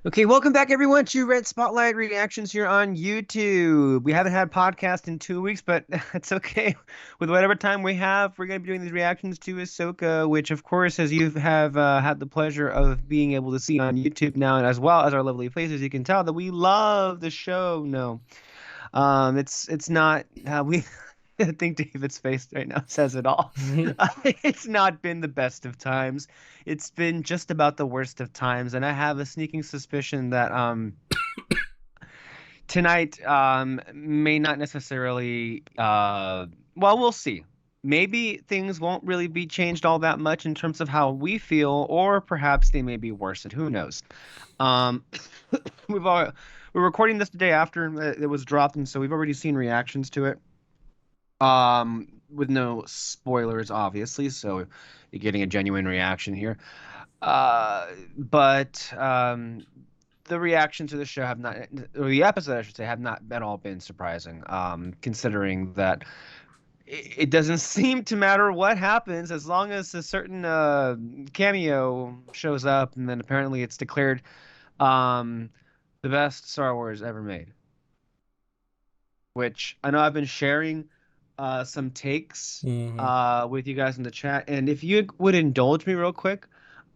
Okay, welcome back everyone to Red Spotlight Reactions here on YouTube. We haven't had a podcast in 2 weeks, but it's okay. With whatever time we have, we're going to be doing these reactions to Ahsoka, which of course, as you have had the pleasure of being able to see on YouTube now, and as well as our lovely faces, you can tell that we love the show. No, it's not how we. I think David's face right now says it all. It's not been the best of times. It's been just about the worst of times, and I have a sneaking suspicion that tonight may not necessarily well, we'll see. Maybe things won't really be changed all that much in terms of how we feel, or perhaps they may be worsened. Who knows? Um, we've all we're recording this the day after it was dropped, and so we've already seen reactions to it. With no spoilers, obviously, so you're getting a genuine reaction here. But the reaction to the show have not, or the episode, I should say, have not at all been surprising. Considering that it doesn't seem to matter what happens as long as a certain cameo shows up, and then apparently it's declared um the best Star Wars ever made. Which I know I've been sharing some takes Hmm. with you guys in the chat. And if you would indulge me real quick,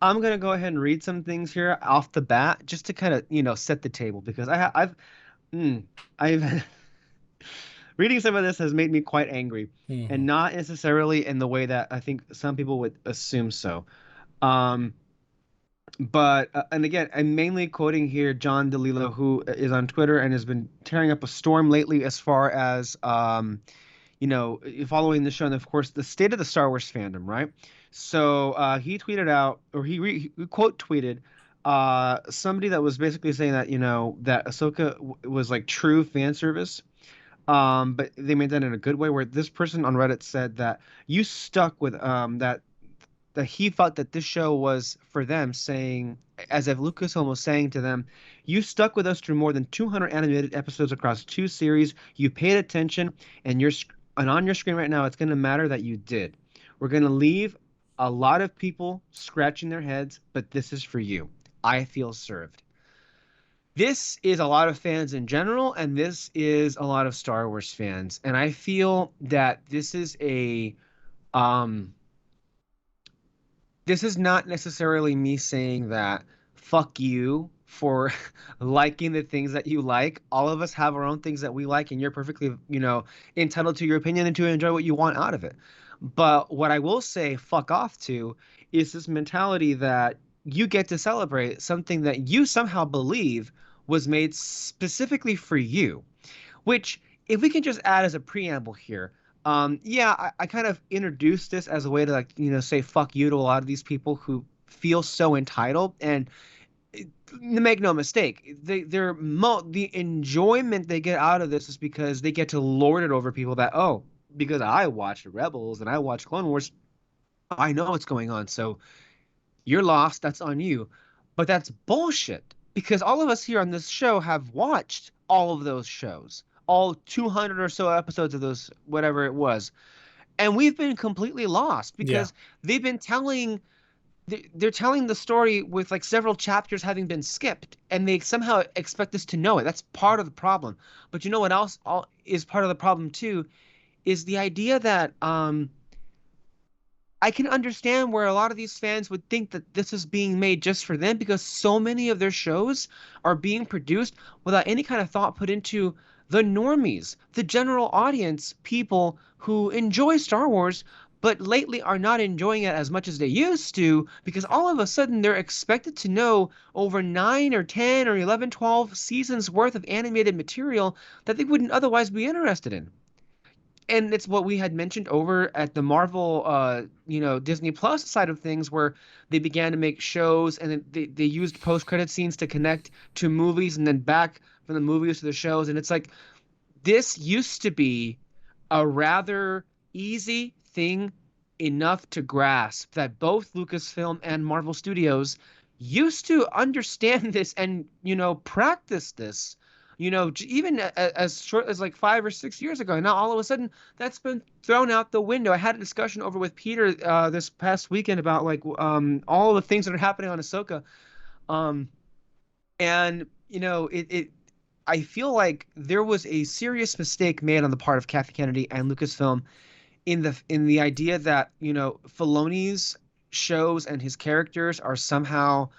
I'm gonna go ahead and read some things here off the bat just to kind of, set the table because mm, I've reading some of this has made me quite angry, and Hmm. not necessarily in the way that I think some people would assume so. Um, but and again, I'm mainly quoting here John DeLillo, who is on Twitter and has been tearing up a storm lately as far as following the show, and of course, the state of the Star Wars fandom, right? So he tweeted out, or he quote tweeted, somebody that was basically saying that that Ahsoka was like true fan service. But they made that in a good way, where this person on Reddit said that you stuck with that he thought that this show was for them, saying, as if Lucasfilm was saying to them, "You stuck with us through more than 200 animated episodes across two series. You paid attention, and and on your screen right now, it's going to matter that you did. We're going to leave a lot of people scratching their heads, but this is for you. I feel served." This is a lot of fans in general, and this is a lot of Star Wars fans, and I feel that um this is not necessarily me saying that fuck you for liking the things that you like. All of us have our own things that we like, and you're perfectly, entitled to your opinion and to enjoy what you want out of it. But what I will say fuck off to is this mentality that you get to celebrate something that you somehow believe was made specifically for you. Which, if we can just add as a preamble here, yeah, I kind of introduced this as a way to, like, say fuck you to a lot of these people who feel so entitled. And make no mistake, the enjoyment they get out of this is because they get to lord it over people that, oh, because I watched Rebels and I watched Clone Wars, I know what's going on. So you're lost. That's on you. But that's bullshit because all of us here on this show have watched all of those shows, all 200 or so episodes of those, whatever it was. And we've been completely lost Yeah. because they've been telling they're telling the story with like several chapters having been skipped, and they somehow expect us to know it. That's part of the problem. But you know what else is part of the problem too, is the idea that I can understand where a lot of these fans would think that this is being made just for them, because so many of their shows are being produced without any kind of thought put into the normies, the general audience, people who enjoy Star Wars, but lately are not enjoying it as much as they used to, because all of a sudden they're expected to know over 9 or 10 or 11, 12 seasons worth of animated material that they wouldn't otherwise be interested in. And it's what we had mentioned over at the Marvel, Disney Plus side of things, where they began to make shows, and then they used post-credit scenes to connect to movies, and then back from the movies to the shows. And it's like, this used to be a rather easy thing enough to grasp, that both Lucasfilm and Marvel Studios used to understand this and, practice this, even as short as like 5 or 6 years ago. Now, all of a sudden, that's been thrown out the window. I had a discussion over with Peter this past weekend about like all the things that are happening on Ahsoka. Um, And I feel like there was a serious mistake made on the part of Kathy Kennedy and Lucasfilm in the idea that Filoni's shows and his characters are somehow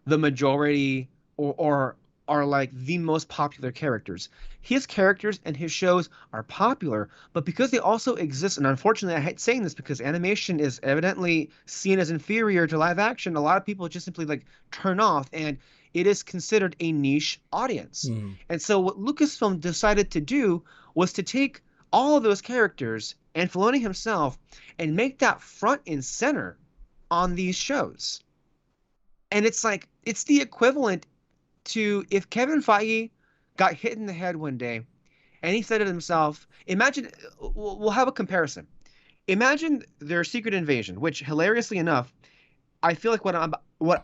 the majority, or are like the most popular characters. His characters and his shows are popular, but because they also exist, and unfortunately I hate saying this because animation is evidently seen as inferior to live action, a lot of people just simply like turn off, and it is considered a niche audience. Mm. And so what Lucasfilm decided to do was to take all of those characters and Filoni himself and make that front and center on these shows. And it's like it's the equivalent to if Kevin Feige got hit in the head one day and he said it himself. Imagine we'll have a comparison. Imagine their Secret Invasion, which hilariously enough, I feel like what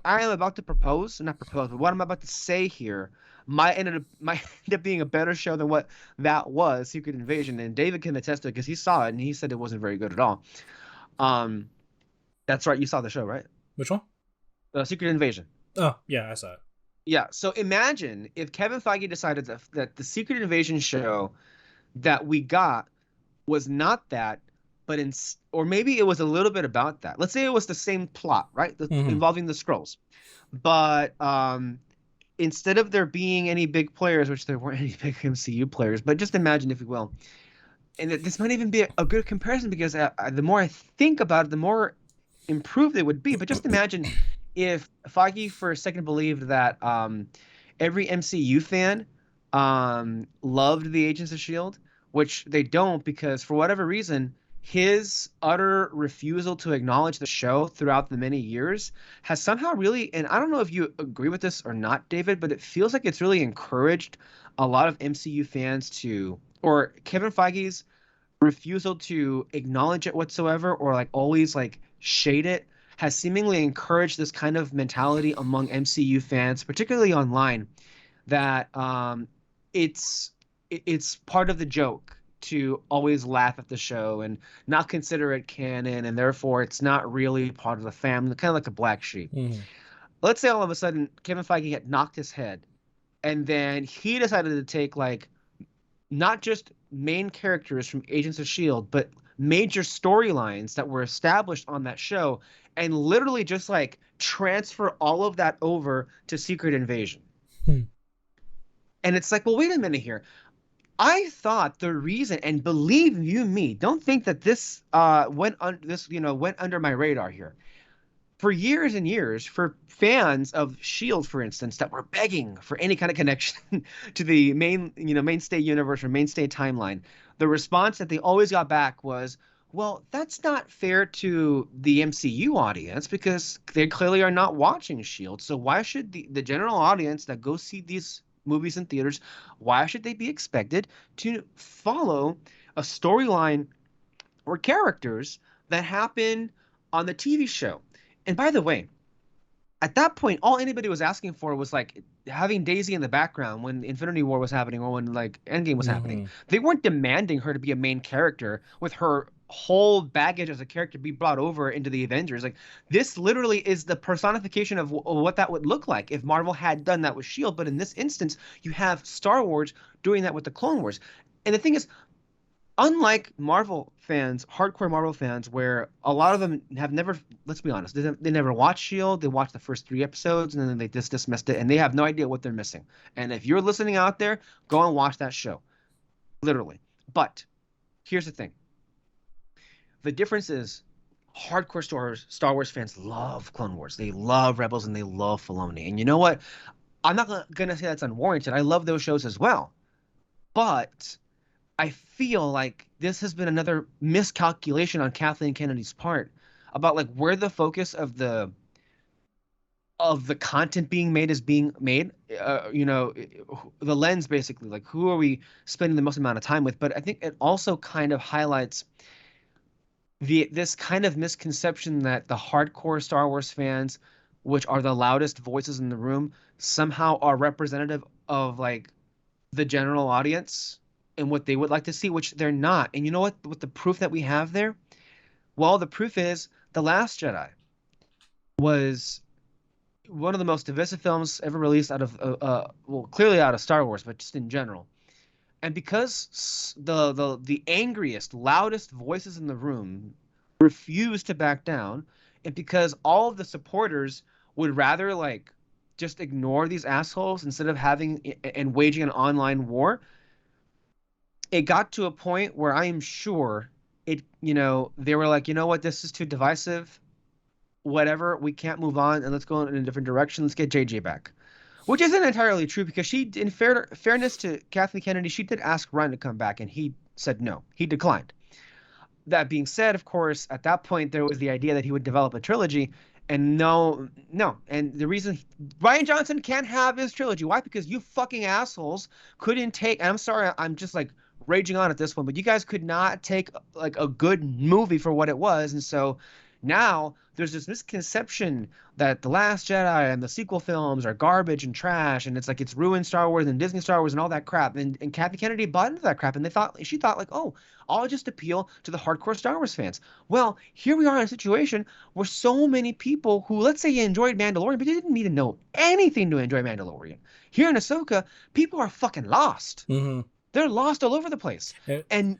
I am about to propose, not propose, but what I'm about to say here might end up being a better show than what that was, Secret Invasion. And David can attest to it because he saw it and he said it wasn't very good at all. Um, that's right, you saw the show, right? Which one? Secret Invasion. Oh, yeah, I saw it. Yeah. So imagine if Kevin Feige decided that the Secret Invasion show that we got was not that, but or maybe it was a little bit about that. Let's say it was the same plot, right? Mm-hmm. Involving the scrolls, but instead of there being any big players, which there weren't any big MCU players, but just imagine, if you will, and this might even be a good comparison because the more I think about it, the more improved it would be. But just imagine if Feige for a second believed that every MCU fan loved the Agents of S.H.I.E.L.D., which they don't because for whatever reason, his utter refusal to acknowledge the show throughout the many years has somehow really, and I don't know if you agree with this or not, David, but it feels like it's really encouraged a lot of MCU fans to, or Kevin Feige's refusal to acknowledge it whatsoever, or like always like shade it, has seemingly encouraged this kind of mentality among MCU fans, particularly online, that it's part of the joke to always laugh at the show and not consider it canon, and therefore it's not really part of the family, kind of like a black sheep. Mm-hmm. Let's say all of a sudden Kevin Feige had knocked his head, and then he decided to take like not just main characters from Agents of S.H.I.E.L.D., but major storylines that were established on that show and literally just like transfer all of that over to Secret Invasion. Hmm. And it's like, well, wait a minute here. I thought the reason, and believe you me, don't think that this went under my radar here. For years and years, for fans of Shield, for instance, that were begging for any kind of connection to the mainstay universe or mainstay timeline, the response that they always got back was, well, that's not fair to the MCU audience because they clearly are not watching Shield. So why should the general audience that go see these movies in theaters, why should they be expected to follow a storyline or characters that happen on the TV show? And by the way, at that point, all anybody was asking for was like having Daisy in the background when Infinity War was happening or when like Endgame was happening. Mm-hmm. They weren't demanding her to be a main character with her whole baggage as a character be brought over into the Avengers. Like this literally is the personification of what that would look like if Marvel had done that with Shield. But in this instance, you have Star Wars doing that with the Clone Wars. And the thing is, unlike Marvel fans, hardcore Marvel fans, where a lot of them have never, let's be honest, they never watched Shield. They watched the first 3 episodes and then they just dismissed it, and they have no idea what they're missing. And if you're listening out there, go and watch that show, literally. But here's the thing: the difference is, hardcore Star Wars fans love Clone Wars, they love Rebels, and they love Filoni. And you know what? I'm not gonna say that's unwarranted. I love those shows as well, but I feel like this has been another miscalculation on Kathleen Kennedy's part about like where the focus of the content being made is being made. The lens basically, like who are we spending the most amount of time with? But I think it also kind of highlights this kind of misconception that the hardcore Star Wars fans, which are the loudest voices in the room, somehow are representative of like the general audience and what they would like to see, which they're not. And you know what the proof that we have there? Well, the proof is The Last Jedi was one of the most divisive films ever released out of well, clearly out of Star Wars, but just in general. And because the angriest, loudest voices in the room refused to back down, and because all of the supporters would rather like just ignore these assholes instead of having and waging an online war, it got to a point where I am sure they were like, you know what, this is too divisive. Whatever, we can't move on, and let's go in a different direction. Let's get JJ back. Which isn't entirely true because in fairness to Kathleen Kennedy, she did ask Ryan to come back, and he said no. He declined. That being said, of course, at that point there was the idea that he would develop a trilogy, and no. And the reason Ryan Johnson can't have his trilogy, why? Because you fucking assholes couldn't take. And I'm sorry, I'm just like raging on at this one, but you guys could not take like a good movie for what it was, and so now there's this misconception that The Last Jedi and the sequel films are garbage and trash, and it's like it's ruined Star Wars and Disney Star Wars and all that crap. And Kathy Kennedy bought into that crap, and she thought like, oh, I'll just appeal to the hardcore Star Wars fans. Well, here we are in a situation where so many people who, let's say, you enjoyed Mandalorian, but you didn't need to know anything to enjoy Mandalorian. Here in Ahsoka, people are fucking lost. Mm-hmm. They're lost all over the place. And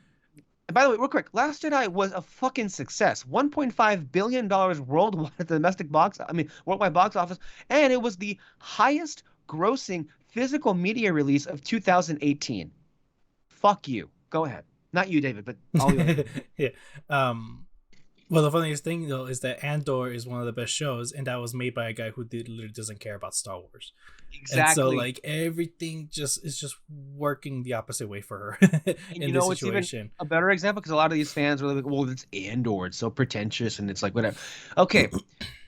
by the way, real quick, Last Jedi was a fucking success. $1.5 billion worldwide at the worldwide box office, and it was the highest grossing physical media release of 2018. Fuck you. Go ahead. Not you, David, but all you. Yeah. Well, the funniest thing though is that Andor is one of the best shows, and that was made by a guy who literally doesn't care about Star Wars. And so Exactly. like everything is just working the opposite way for her And in this it's even situation. a better example because a lot of these fans were like, well, it's Andor. It's so pretentious, and it's like, whatever. Okay.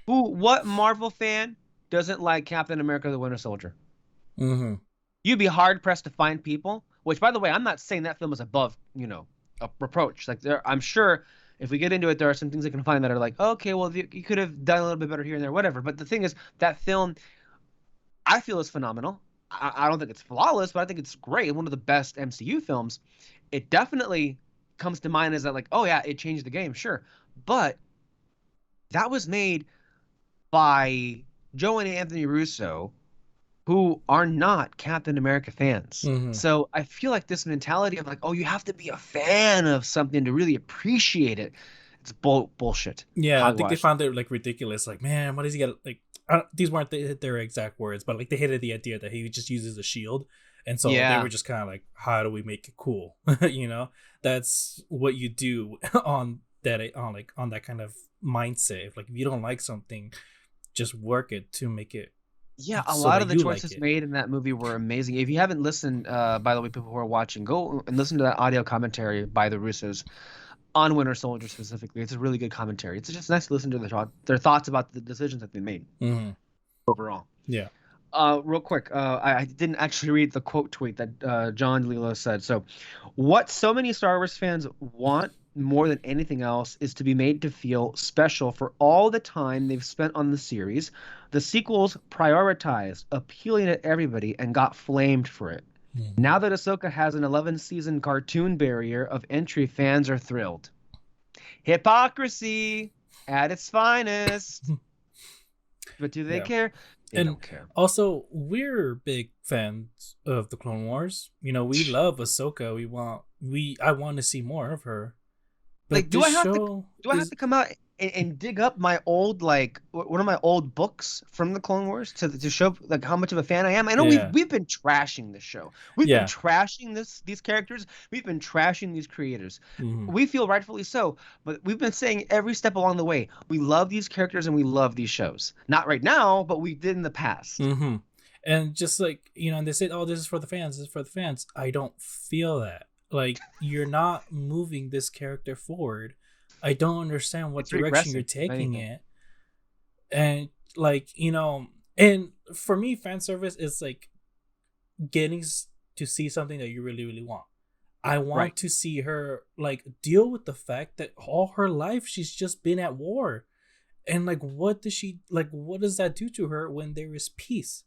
What Marvel fan doesn't like Captain America the Winter Soldier? Mm-hmm. You'd be hard pressed to find people. Which, by the way, I'm not saying that film is above, a reproach. Like I'm sure if we get into it, there are some things I can find that are like, okay, well, you could have done a little bit better here and there, whatever. But the thing is, that film, I feel is phenomenal. I don't think it's flawless, but I think it's great. One of the best MCU films. It definitely comes to mind as that, like, oh yeah, it changed the game, sure. But that was made by Joe and Anthony Russo, who are not Captain America fans. Mm-hmm. So I feel like this mentality of like, oh, you have to be a fan of something to really appreciate it. It's bullshit. Yeah, I think they Hogwash. found it like ridiculous. Like, man, what does he get? Like, these weren't their exact words, but like they hated the idea that he just uses a shield, and so they Yeah. were just kind of like, how do we make it cool? You know, that's what you do on that kind of mindset. If you don't like something, just work it to make it Yeah, a so lot that of the you like choices it. made in that movie were amazing. If you haven't listened, by the way, people who are watching, go and listen to that audio commentary by the Russos on Winter Soldier specifically. It's a really good commentary. It's just nice to listen to their thoughts about the decisions that they made Mm-hmm. overall. Yeah. Real quick, I didn't actually read the quote tweet that John Lilo said. So, what so many Star Wars fans want more than anything else is to be made to feel special for all the time they've spent on the series. The sequels prioritized appealing to everybody and got flamed for it. Mm-hmm. Now that Ahsoka has an 11-season cartoon barrier of entry, fans are thrilled. Hypocrisy at its finest. But do they Yeah. care? They And don't care. also, we're big fans of the Clone Wars. You know, we love Ahsoka. I want to see more of her. Like, But this show do I have is to come out and dig up my old like one of my old books from the Clone Wars to show like how much of a fan I am? I know we've yeah. we've been trashing this show. We've been Yeah. trashing these characters. We've been trashing these creators. Mm-hmm. We feel rightfully so, but we've been saying every step along the way, we love these characters and we love these shows. Not right now, but we did in the past. Mm-hmm. And just like, and they said, oh, this is for the fans, this is for the fans. I don't feel that. Like, you're not moving this character forward. I don't understand what It's direction you're regressing, if taking anything. it. And like, and for me, fan service is like getting to see something that you really, really want. I want Right. to see her like deal with the fact that all her life she's just been at war. And like what does that do to her when there is peace?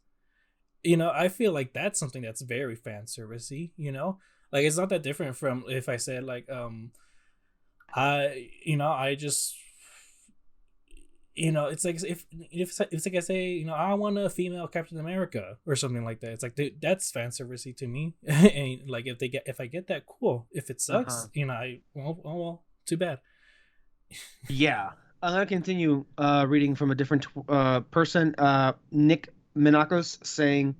I feel like that's something that's very fan servicey. Like it's not that different from if I said like I just it's like if it's like I say, I want a female Captain America or something like that. It's like, dude, that's fan servicey to me. And like if I get that, cool. If it Uh-huh. sucks, I well, too bad. Yeah. I'm gonna continue reading from a different person. Nick Minakos saying,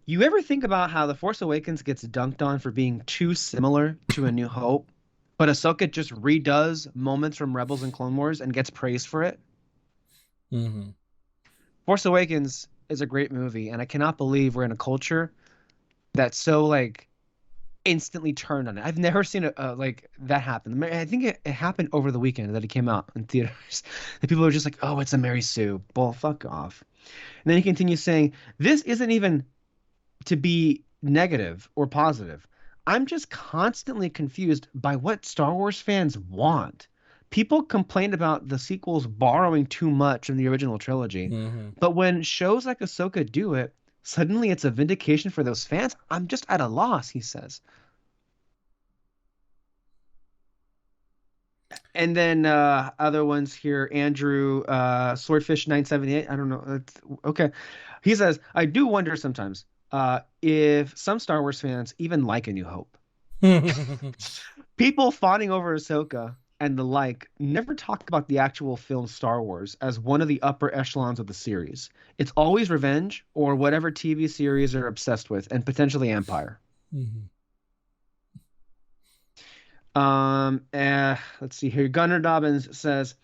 "You ever think about how The Force Awakens gets dunked on for being too similar to A New Hope, but Ahsoka just redoes moments from Rebels and Clone Wars and gets praised for it?" Mm-hmm. Force Awakens is a great movie, and I cannot believe we're in a culture that's so like instantly turned on it. I've never seen like that happen. I think it happened over the weekend that it came out in theaters. And people were just like, "Oh, it's a Mary Sue." Well, fuck off. And then he continues saying, "This isn't even to be negative or positive. I'm just constantly confused by what Star Wars fans want. People complained about the sequels borrowing too much from the original trilogy, Mm-hmm. but when shows like Ahsoka do it, suddenly it's a vindication for those fans. I'm just at a loss," he says. And then other ones here, Andrew Swordfish 978. I don't know. Okay. He says, "I do wonder sometimes if some Star Wars fans even like A New Hope. People fawning over Ahsoka and the like never talk about the actual film Star Wars as one of the upper echelons of the series. It's always revenge or whatever TV series they're obsessed with, and potentially Empire." Mm-hmm. Let's see here. Gunnar Dobbins says,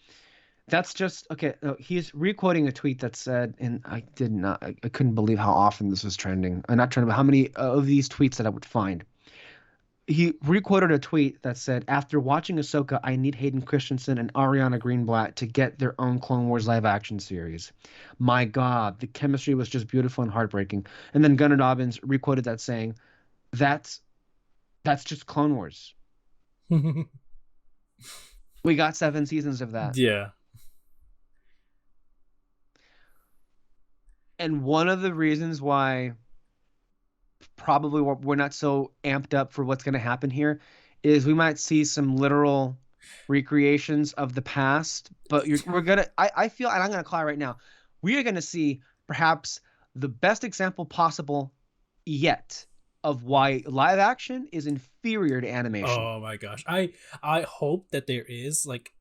"That's just okay." No, he's requoting a tweet that said, and I did not, I couldn't believe how often this was trending. I'm not trending, but how many of these tweets that I would find. He requoted a tweet that said, "After watching Ahsoka, I need Hayden Christensen and Ariana Greenblatt to get their own Clone Wars live action series. My God, the chemistry was just beautiful and heartbreaking." And then Gunnar Dobbins requoted that saying, "That's that's just Clone Wars. We got 7 seasons of that." Yeah. And one of the reasons why probably we're not so amped up for what's going to happen here is we might see some literal recreations of the past, but we're gonna I feel, and I'm gonna call it right now, we are gonna see perhaps the best example possible yet of why live action is inferior to animation. Oh my gosh. I hope that there is like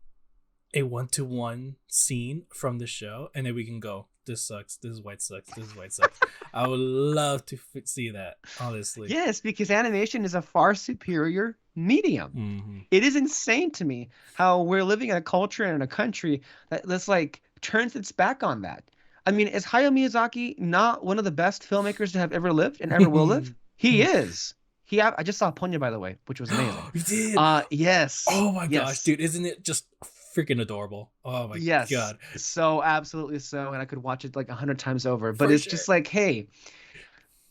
a 1-to-1 scene from the show, and then we can go, this sucks, this is white sucks, this is white sucks. I would love to see that, honestly. Yes, because animation is a far superior medium. Mm-hmm. It is insane to me how we're living in a culture and in a country that's like turns its back on that. I mean, is Hayao Miyazaki not one of the best filmmakers to have ever lived and ever will live? He is. I just saw Ponyo, by the way, which was amazing. You did. Yes. Oh my gosh, Yes. dude, isn't it just freaking adorable? Oh my Yes. god. So absolutely so, and I could watch it like 100 times over. But For it's sure. just like, hey,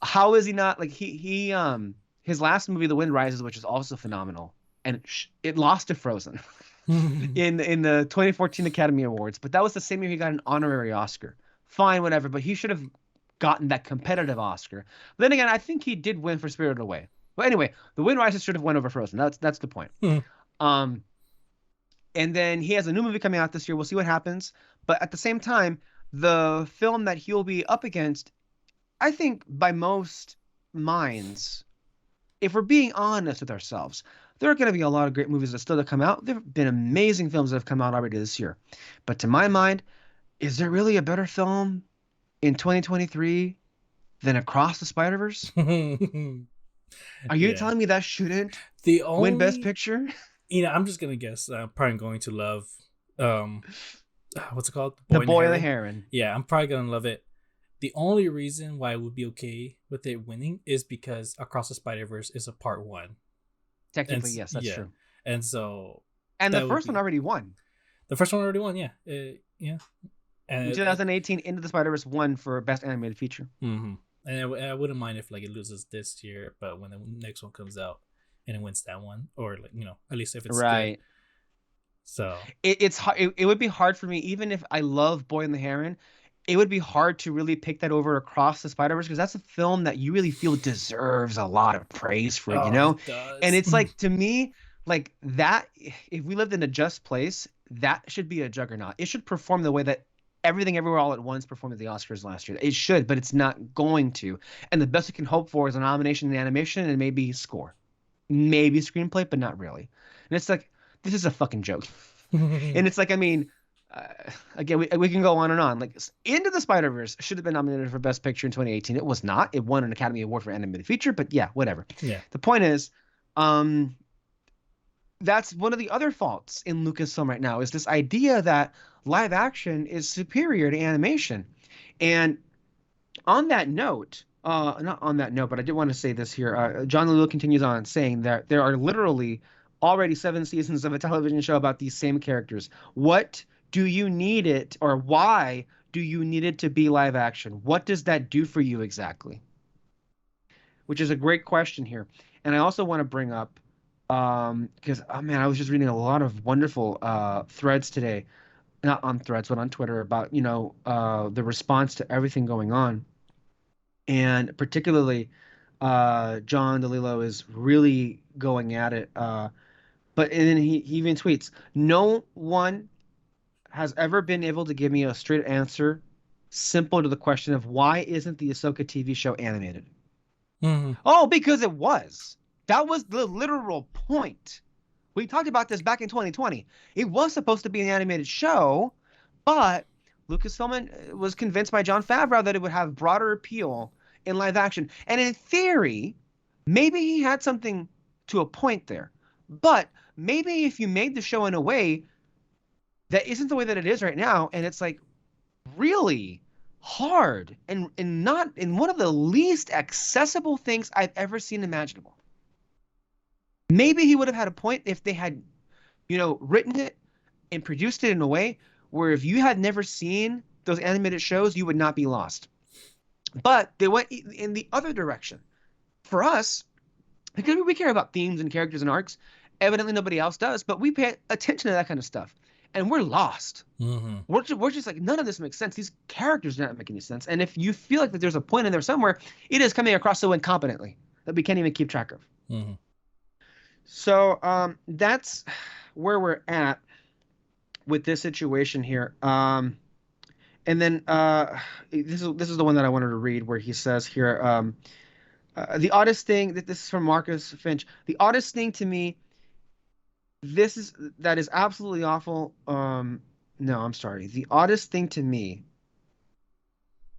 how is he not like his last movie, The Wind Rises, which is also phenomenal, and it lost to Frozen in the 2014 Academy Awards, but that was the same year he got an honorary Oscar. Fine, whatever, but he should have gotten that competitive Oscar. But then again, I think he did win for Spirited Away. But anyway, The Wind Rises should have won over Frozen. That's the point. Um, and then he has a new movie coming out this year. We'll see what happens. But at the same time, the film that he'll be up against, I think by most minds, if we're being honest with ourselves, there are going to be a lot of great movies that still to come out. There have been amazing films that have come out already this year. But to my mind, is there really a better film in 2023 than Across the Spider-Verse? Are you Yeah. telling me that shouldn't The win Best only, Picture? I'm just gonna guess. I'm probably going to love, um, what's it called? The The Boy and the Boy and the Heron. Heron. Yeah, I'm probably gonna love it. The only reason why I would be okay with it winning is because Across the Spider Verse is a part one, and Technically, yes, that's yeah, true. and so And the that would first one be, already won. the first one already won. Yeah, yeah, In and 2018, Into the Spider-Verse won for Best Animated Feature. mm-hmm. And I wouldn't mind if like it loses this year, but when the next one comes out and it wins that one, or like at least if it's good. Right. So It's hard. It would be hard for me, even if I love Boy and the Heron. It would be hard to really pick that over Across the Spider-Verse because that's a film that you really feel deserves a lot of praise for it, you oh, know? it And does. it's like, to me, like that, if we lived in a just place, that should be a juggernaut. It should perform the way that Everything Everywhere All at Once performed at the Oscars last year. It should, but it's not going to. And the best we can hope for is a nomination in animation and maybe score, maybe screenplay, but not really. And it's like, this is a fucking joke. And it's like, I mean, uh, again, we can go on and on. Like, Into the Spider-Verse should have been nominated for Best Picture in 2018. It was not. It won an Academy Award for Animated Feature, but yeah, whatever. Yeah. The point is, um, that's one of the other faults in Lucasfilm right now is this idea that live action is superior to animation. And on that note, not on that note, but I did want to say this here. John Lulu continues on saying that there are literally already 7 seasons of a television show about these same characters. What do you need it, or why do you need it to be live action? What does that do for you exactly? Which is a great question here. And I also want to bring up, because oh man, I was just reading a lot of wonderful threads today, not on threads, but on Twitter about the response to everything going on, and particularly John DeLillo is really going at it. But and then he even tweets, "No one has ever been able to give me a straight answer, simple to the question of why isn't the Ahsoka TV show animated?" Mm-hmm. Oh, because it was. That was the literal point. We talked about this back in 2020. It was supposed to be an animated show, but Lucasfilm was convinced by Jon Favreau that it would have broader appeal in live action. And in theory, maybe he had something to a point there. But maybe if you made the show in a way that isn't the way that it is right now, and it's like really hard and not in one of the least accessible things I've ever seen imaginable. Maybe he would have had a point if they had, written it and produced it in a way where if you had never seen those animated shows, you would not be lost. But they went in the other direction. For us, because we care about themes and characters and arcs, evidently nobody else does, but we pay attention to that kind of stuff. And we're lost. Mm-hmm. We're just like, none of this makes sense. These characters do not make any sense. And if you feel like that there's a point in there somewhere, it is coming across so incompetently that we can't even keep track of. Mm-hmm. So that's where we're at with this situation here. And then this is the one that I wanted to read where he says here, the oddest thing that this is from Marcus Finch. The oddest thing to me, that is absolutely awful. No, I'm sorry. The oddest thing to me,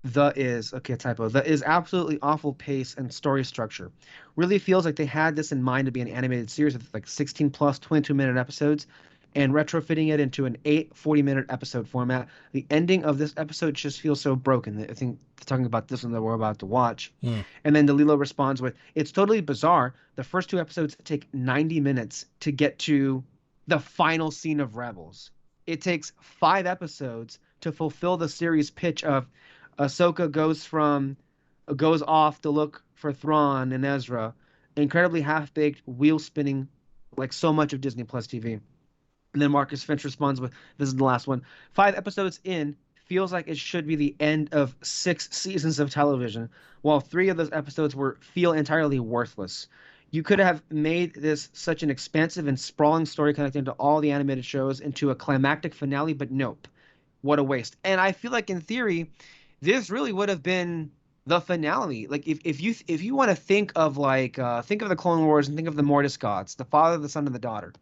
typo. The is absolutely awful pace and story structure. Really feels like they had this in mind to be an animated series with like 16 plus 22-minute episodes and retrofitting it into an 40-minute episode format. The ending of this episode just feels so broken. I think talking about this one that we're about to watch. Mm. And then DeLillo responds with, "It's totally bizarre. The first 2 episodes take 90 minutes to get to the final scene of Rebels. It takes 5 episodes to fulfill the series pitch of Ahsoka goes off to look for Thrawn and Ezra. Incredibly half-baked, wheel-spinning, like so much of Disney Plus TV." And then Marcus Finch responds with, this is the last one. 5 episodes in, feels like it should be the end of 6 seasons of television, while 3 of those episodes feel entirely worthless. You could have made this such an expansive and sprawling story connecting to all the animated shows into a climactic finale, but nope. What a waste. And I feel like in theory, this really would have been the finale. Like if you want to think of think of the Clone Wars and think of the Mortis gods, the father, the son, and the daughter.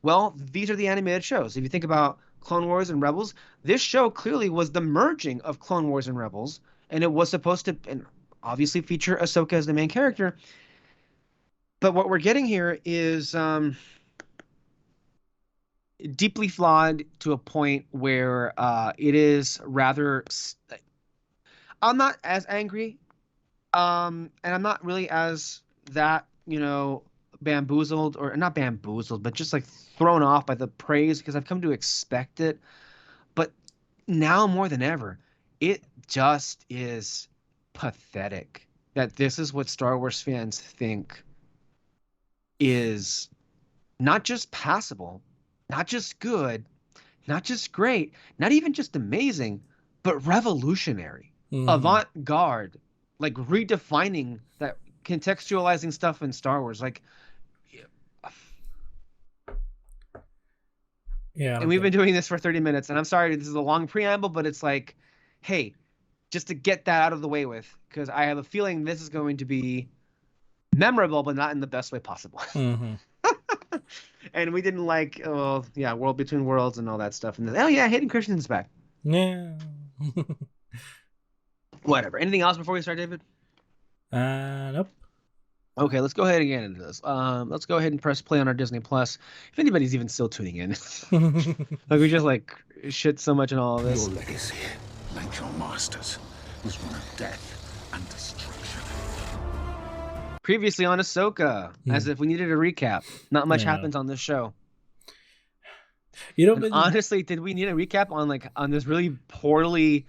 Well, these are the animated shows. If you think about Clone Wars and Rebels, this show clearly was the merging of Clone Wars and Rebels, and it was supposed to, and obviously feature Ahsoka as the main character. But what we're getting here is deeply flawed to a point where it is rather. I'm not as angry, and I'm not really as that bamboozled, or not bamboozled, but just like thrown off by the praise because I've come to expect it. But now more than ever, it just is pathetic that this is what Star Wars fans think is not just passable, not just good, not just great, not even just amazing, but revolutionary, avant-garde, like redefining that, contextualizing stuff in Star Wars. Like, Yeah, I And don't we've get been it. doing this for 30 minutes, and I'm sorry this is a long preamble, but it's like, hey, just to get that out of the way with, because I have a feeling this is going to be memorable, but not in the best way possible. Mm-hmm. And we didn't like, oh yeah, World Between Worlds and all that stuff. And then, oh yeah, Hayden Christensen's back. Yeah. Whatever. Anything else before we start, David? Nope. Okay, let's go ahead and get into this. Let's go ahead and press play on our Disney Plus. If anybody's even still tuning in, like we just like shit so much in all of this. Your legacy, like your master's, was one of death and destruction. Previously on Ahsoka, as if we needed a recap. Not much Yeah. happens on this show. You know, And but honestly, did we need a recap on this really poorly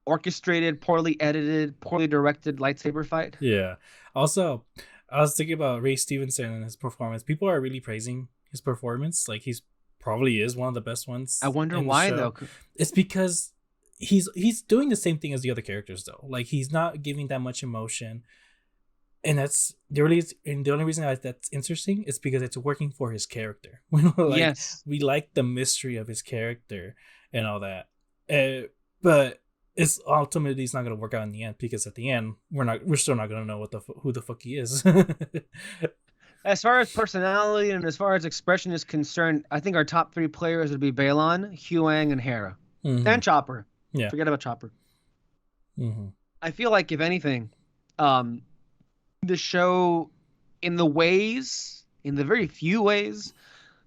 orchestrated, poorly edited, poorly directed lightsaber fight? yeah. Also, I was thinking about Ray Stevenson and his performance. People are really praising his performance. Like he's probably is one of the best ones. I wonder in the why show. though. It's because he's doing the same thing as the other characters though. Like he's not giving that much emotion. And that's the only reason that's interesting is because it's working for his character. Yes. We like the mystery of his character and all that. But it's ultimately it's not going to work out in the end because at the end we're still not going to know who the fuck he is. As far as personality and as far as expression is concerned, I think our top 3 players would be Balon, Huang, and Hera. Mm-hmm. And Chopper. Yeah. Forget about Chopper. Mm-hmm. I feel like, if anything, the show, in the very few ways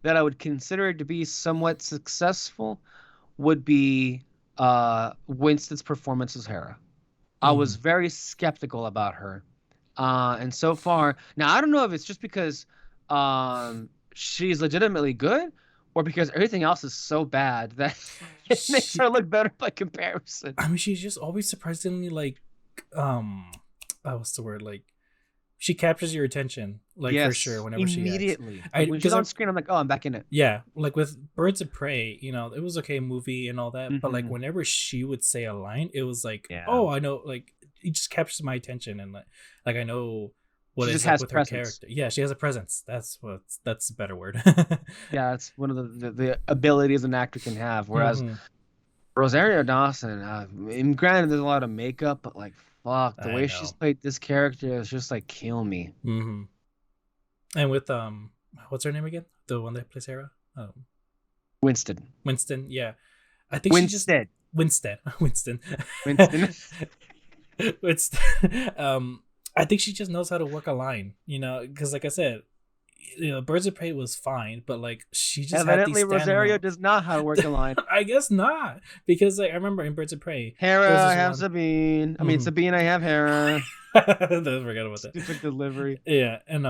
that I would consider it to be somewhat successful, would be Winston's performance as Hera. I was very skeptical about her. And so far, now I don't know if it's just because she's legitimately good or because everything else is so bad that it makes her look better by comparison. I mean, she's just always surprisingly like, what's the word? Like, she captures your attention, like Yes, for sure. Whenever immediately. she acts. When she's on screen, I'm like, oh, I'm back in it. Yeah, like with Birds of Prey, you know, it was okay movie and all that, but like Mhm. whenever she would say a line, it was like, Yeah. oh, I know, like it just captures my attention and like I know what She it's just like has with presence. her character. Yeah, she has a presence. That's a better word. Yeah, it's one of the abilities an actor can have. Whereas Mhm. Rosario Dawson, and granted, there's a lot of makeup, but like, fuck, the I way know. she's played this character is just like, kill me. Mm-hmm. And with what's her name again? The one that plays Hera? Winston. Winston. Yeah, I think she just Winston. Winston. Winston. I think she just knows how to work a line, you know, because like I said, you know, Birds of Prey was fine, but like she just Evidently, had these Rosario does not know how to work a line. I guess not, because like I remember in Birds of Prey, Hera, there's I this have one- Sabine. I mean, Mhm. Sabine, I have Hera. Don't forget about that. Stupid delivery. Yeah, and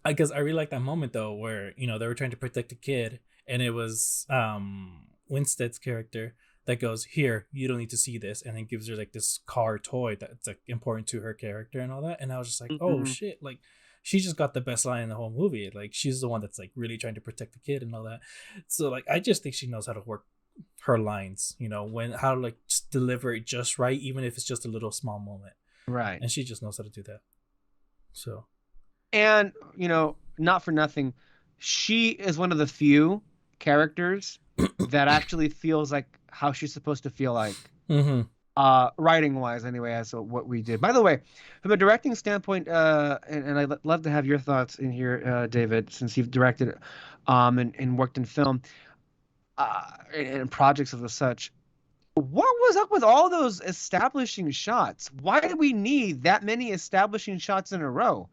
I guess I really like that moment though, where you know they were trying to protect the kid, and it was Winstead's character that goes, "Here, you don't need to see this," and then gives her like this car toy that's like important to her character and all that. And I was just like, oh Mhm. shit, like she just got the best line in the whole movie. Like she's the one that's like really trying to protect the kid and all that. So like I just think she knows how to work her lines, you know, how to like just deliver it just right, even if it's just a little small moment. Right. And she just knows how to do that. So And, you know, not for nothing, she is one of the few characters that actually feels like how she's supposed to feel like. mm-hmm. Writing wise anyway, as what we did. By the way, from a directing standpoint, and I'd love to have your thoughts in here, David, since you've directed and worked in film and projects of the such. What was up with all those establishing shots? Why did we need that many establishing shots in a row?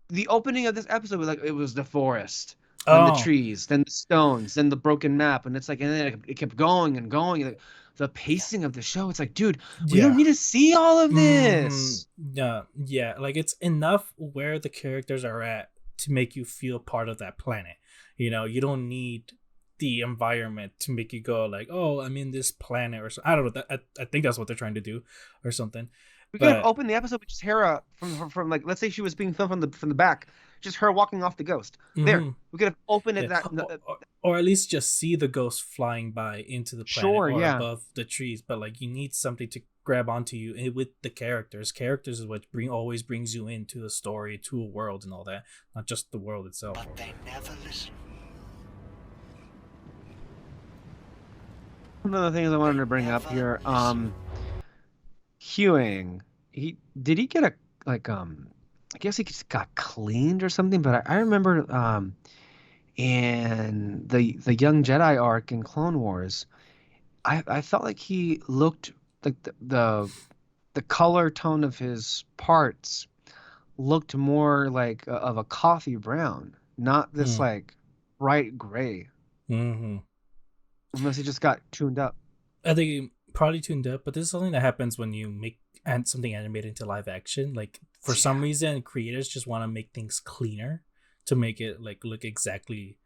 The opening of this episode was like, it was the forest, then the trees, then the stones, then the broken map, and it's like, and then it kept going and going. Like, the pacing of the show, it's like, dude, we don't need to see all of this. Yeah, like it's enough where the characters are at to make you feel part of that planet. You know, you don't need the environment to make you go like, oh, I'm in this planet or so. I don't know. I think that's what they're trying to do or something. We could have opened the episode with just Hera from like, let's say she was being filmed from the back, just her walking off the ghost. There, we could have opened it or at least just see the ghost flying by into the planet or above the trees. But like, you need something to grab onto you with the characters. Characters is what always brings you into the story, to a world and all that, not just the world itself. But they never listen. One of the things I wanted to bring up here, Hewing, he get a like I guess he just got cleaned or something, but I remember in the Young Jedi arc in Clone Wars, I felt like he looked like the color tone of his parts looked more like of a coffee brown, not this Hmm. like bright gray, Mm-hmm. unless he just got tuned up. I think it probably tuned up, but this is something that happens when you make something animated into live action. Like for some Yeah. reason, creators just want to make things cleaner to make it like look exactly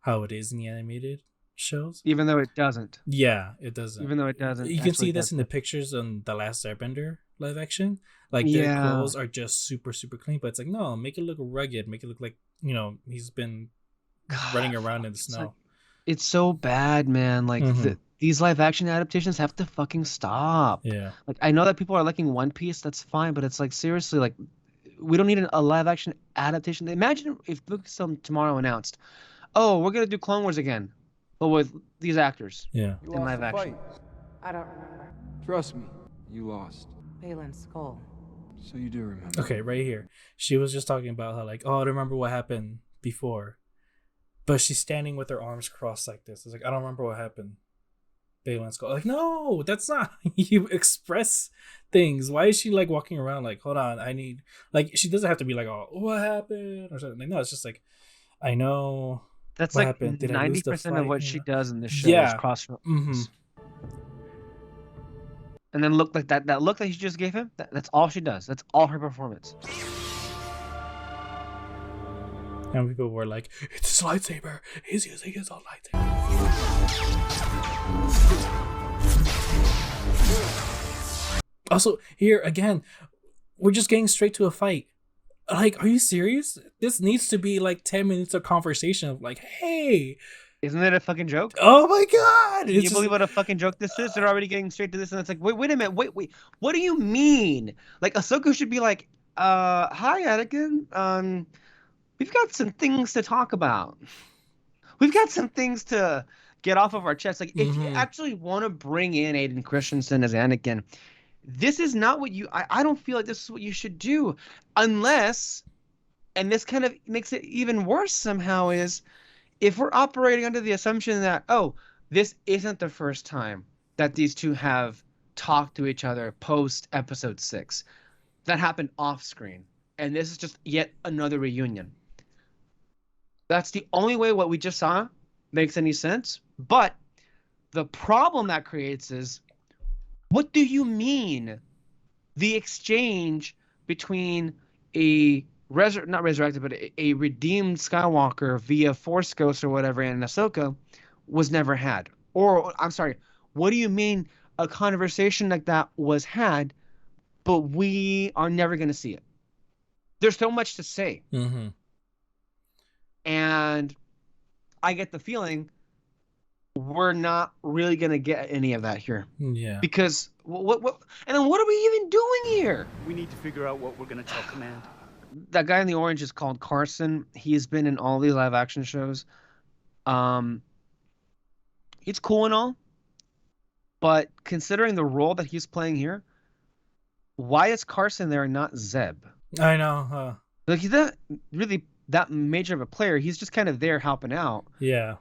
how it is in the animated shows. Even though it doesn't. Yeah, it doesn't. Even though it doesn't You can actually see this does in the it. pictures on the Last Airbender live action. Like their Yeah. clothes are just super super clean, but it's like no, make it look rugged, make it look like he's been God, running around in fuck. the It's like snow. it's so bad, man. Like Mm-hmm. these live action adaptations have to fucking stop. Yeah. Like I know that people are liking One Piece, that's fine, but it's like seriously, like we don't need a live action adaptation. Imagine if Lucasfilm tomorrow announced, "Oh, we're gonna do Clone Wars again, but with these actors Yeah. You in lost live the action." fight. I don't remember. Trust me, you lost. Balin's skull. So you do remember. Okay, right here. She was just talking about how like, oh, I don't remember what happened before. But she's standing with her arms crossed like this. It's like, I don't remember what happened. Balin's skull. Like, no, that's not how you express things. Why is she like walking around like, hold on, I need like she doesn't have to be like, oh, what happened? Or something. Like, no, it's just like, I know That's what like happened. Did I lose the 90% of fight? what You she know? does in this show is Yeah. cross her Mm-hmm. arms. And then look like that look that he just gave him, that's all she does. That's all her performance. And people were like, it's his lightsaber. He's using his own lightsaber. Also, here again, we're just getting straight to a fight. Like, are you serious? This needs to be like 10 minutes of conversation of like, hey, Isn't it a fucking joke? oh my god! Can It's you just, believe what a fucking joke this is? They're already getting straight to this, and it's like, wait a minute, wait. What do you mean? Like, Ahsoka should be like, hi, Anakin. We've got some things to talk about. We've got some things to get off of our chest. Like, if you Mhm. actually want to bring in Aiden Christensen as Anakin, this is not what I don't feel like this is what you should do. Unless, and this kind of makes it even worse somehow, is if we're operating under the assumption that, oh, this isn't the first time that these two have talked to each other post episode 6. That happened off screen. And this is just yet another reunion. That's the only way what we just saw makes any sense. But the problem that creates is, what do you mean the exchange between a not resurrected, but a redeemed Skywalker via Force Ghost or whatever in Ahsoka was never had? Or, I'm sorry, what do you mean a conversation like that was had, but we are never going to see it? There's so much to say. Mhm. And I get the feeling we're not really going to get any of that here. Yeah. Because what and then what are we even doing here? We need to figure out what we're gonna tell Command. That guy in the orange is called Carson. He's been in all these live action shows. He's cool and all, but considering the role that he's playing here, why is Carson there and not Zeb? I know. Like, he's not really that major of a player. He's just kind of there helping out. Yeah.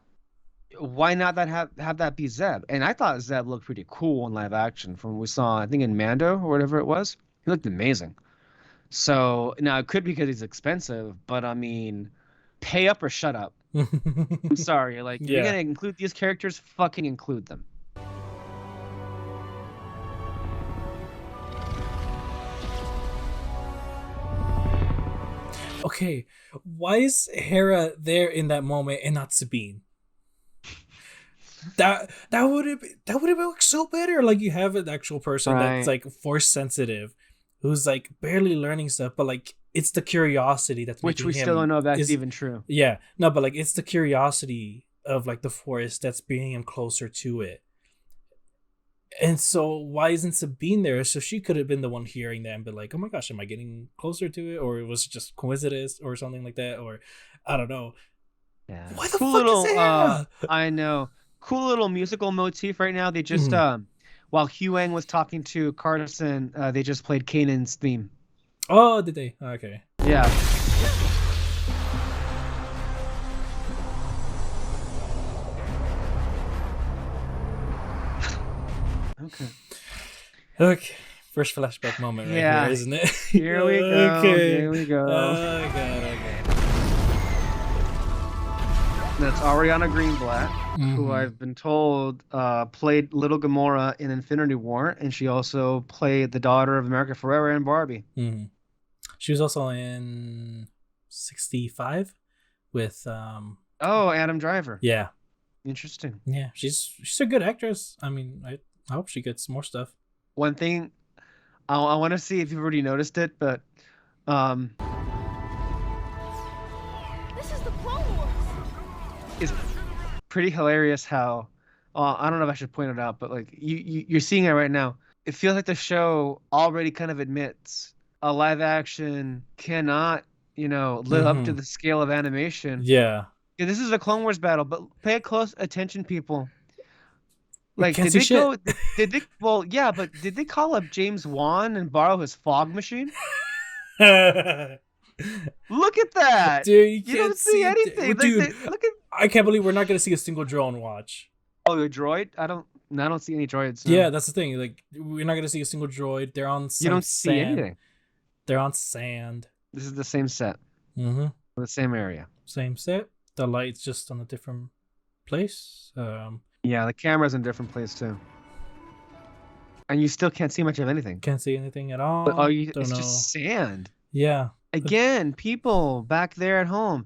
Why not have that be Zeb? And I thought Zeb looked pretty cool in live action from what we saw, I think in Mando or whatever it was. He looked amazing. So now it could be because he's expensive, but I mean, pay up or shut up. I'm sorry. Like, if you're Yeah. gonna include these characters, fucking include them. Okay, why is Hera there in that moment and not Sabine? That would have worked so better. Like you have an actual person that's Right. like force sensitive, who's like barely learning stuff, but like it's the curiosity that's Which making we him still don't know if that's is- even true. Yeah, no, but like it's the curiosity of like the forest that's bringing him closer to it. And so why isn't Sabine there? So she could have been the one hearing that and be like, oh my gosh, am I getting closer to it? Or it was just coincidence or something like that? Or I don't know. Yeah. Why the Cool fuck little, is Hera? I know. cool little musical motif right now. They just while Huang was talking to Carson, they just played Kanan's theme. Oh, did they? Okay. Yeah. Okay. Okay. First flashback moment right Yeah. here, isn't it? Here we go. Okay. Here we go. Oh god, okay. That's Ariana Greenblatt, who I've been told played Little Gamora in Infinity War, and she also played the daughter of America Ferrera in Barbie. Mm-hmm. She was also in 65 with Oh, Adam Driver. Yeah. Interesting. Yeah, she's a good actress. I mean, I hope she gets more stuff. One thing I want to see if you've already noticed it, but This is the Clone Wars. it's pretty hilarious how I don't know if I should point it out, but like you're seeing it right now. It feels like the show already kind of admits a live action cannot, live up to the scale of animation. Yeah. Yeah, this is a Clone Wars battle, but pay close attention, people. Like, can't did see they go? shit. Did they? Well, yeah, but did they call up James Wan and borrow his fog machine? Dude, Look at that, you you don't can't see anything. Like, Dude, look at I can't believe we're not gonna see a single drone watch. the droid. I don't see any droids. No. Yeah, that's the thing. Like, we're not gonna see a single droid. They're on some You don't see sand. anything. They're on sand. This is the same set, Mm-hmm. the same area. Same set. The light's just on a different place. Yeah, the camera's in a different place too, and you still can't see much of anything. Can't see anything at all. But Don't it's know. just sand. Yeah. Again, people back there at home,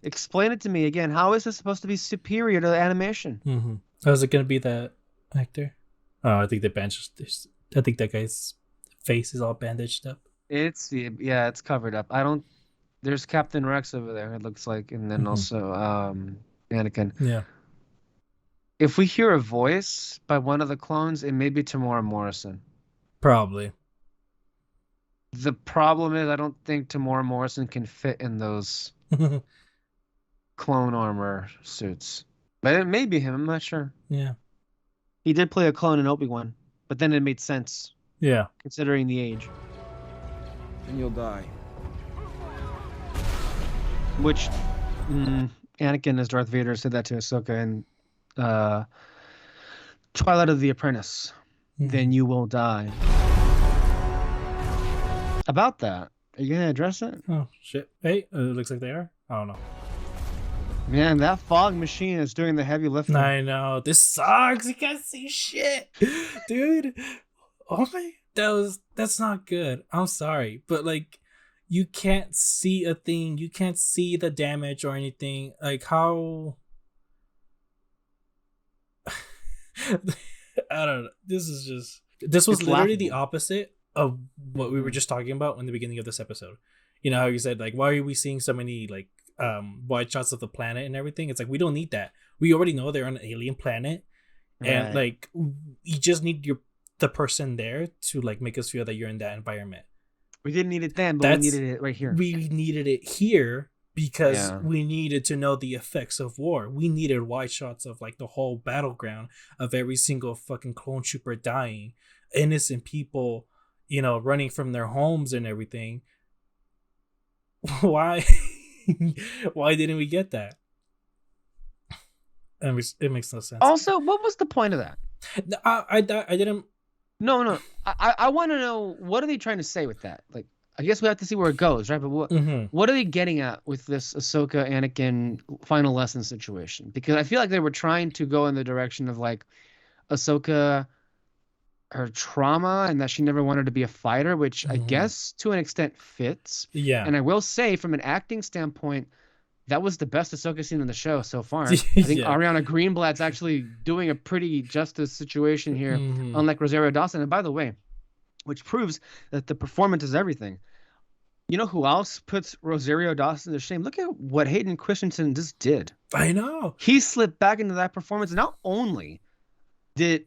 explain it to me again. How is this supposed to be superior to the animation? Mm-hmm. Oh, is it gonna be that actor? Oh, I think they bandaged this. I think that guy's face is all bandaged up. It's covered up. There's Captain Rex over there, it looks like, and then also Anakin. Yeah. If we hear a voice by one of the clones, it may be Tamora Morrison. Probably. The problem is I don't think Tamora Morrison can fit in those clone armor suits. But it may be him, I'm not sure. Yeah. He did play a clone in Obi-Wan, but then it made sense, Yeah. considering the age. And you'll die. Which Anakin as Darth Vader said that to Ahsoka in Twilight of the Apprentice. Then you will die. About that, are you gonna address it? Oh shit! Hey, it looks like they are. I don't know. Man, that fog machine is doing the heavy lifting. I know this sucks. You can't see shit, dude. Oh my, that's not good. I'm sorry, but like, you can't see a thing. You can't see the damage or anything. Like how? I don't know. This was It's literally the laughable. opposite of what we were just talking about in the beginning of this episode. You know how you said like, why are we seeing so many like wide shots of the planet and everything? It's like, we don't need that. We already know they're on an alien planet, and Right. like, you just need the person there to like make us feel that you're in that environment. We didn't need it then, but we needed it right here. We needed it here because Yeah. we needed to know the effects of war. We needed wide shots of like the whole battleground, of every single fucking clone trooper dying, innocent people, running from their homes and everything. Why? Why didn't we get that? It makes no sense. Also, what was the point of that? I didn't. No. I want to know, what are they trying to say with that? Like, I guess we have to see where it goes, right? But what are they getting at with this Ahsoka Anakin final lesson situation? Because I feel like they were trying to go in the direction of like Ahsoka, her trauma, and that she never wanted to be a fighter, which I guess to an extent fits. Yeah. And I will say, from an acting standpoint, that was the best Ahsoka scene in the show so far. I think Yeah. Ariana Greenblatt's actually doing a pretty justice situation here, unlike Rosario Dawson. And by the way, which proves that the performance is everything. You know who else puts Rosario Dawson to shame? Look at what Hayden Christensen just did. I know. He slipped back into that performance. Not only did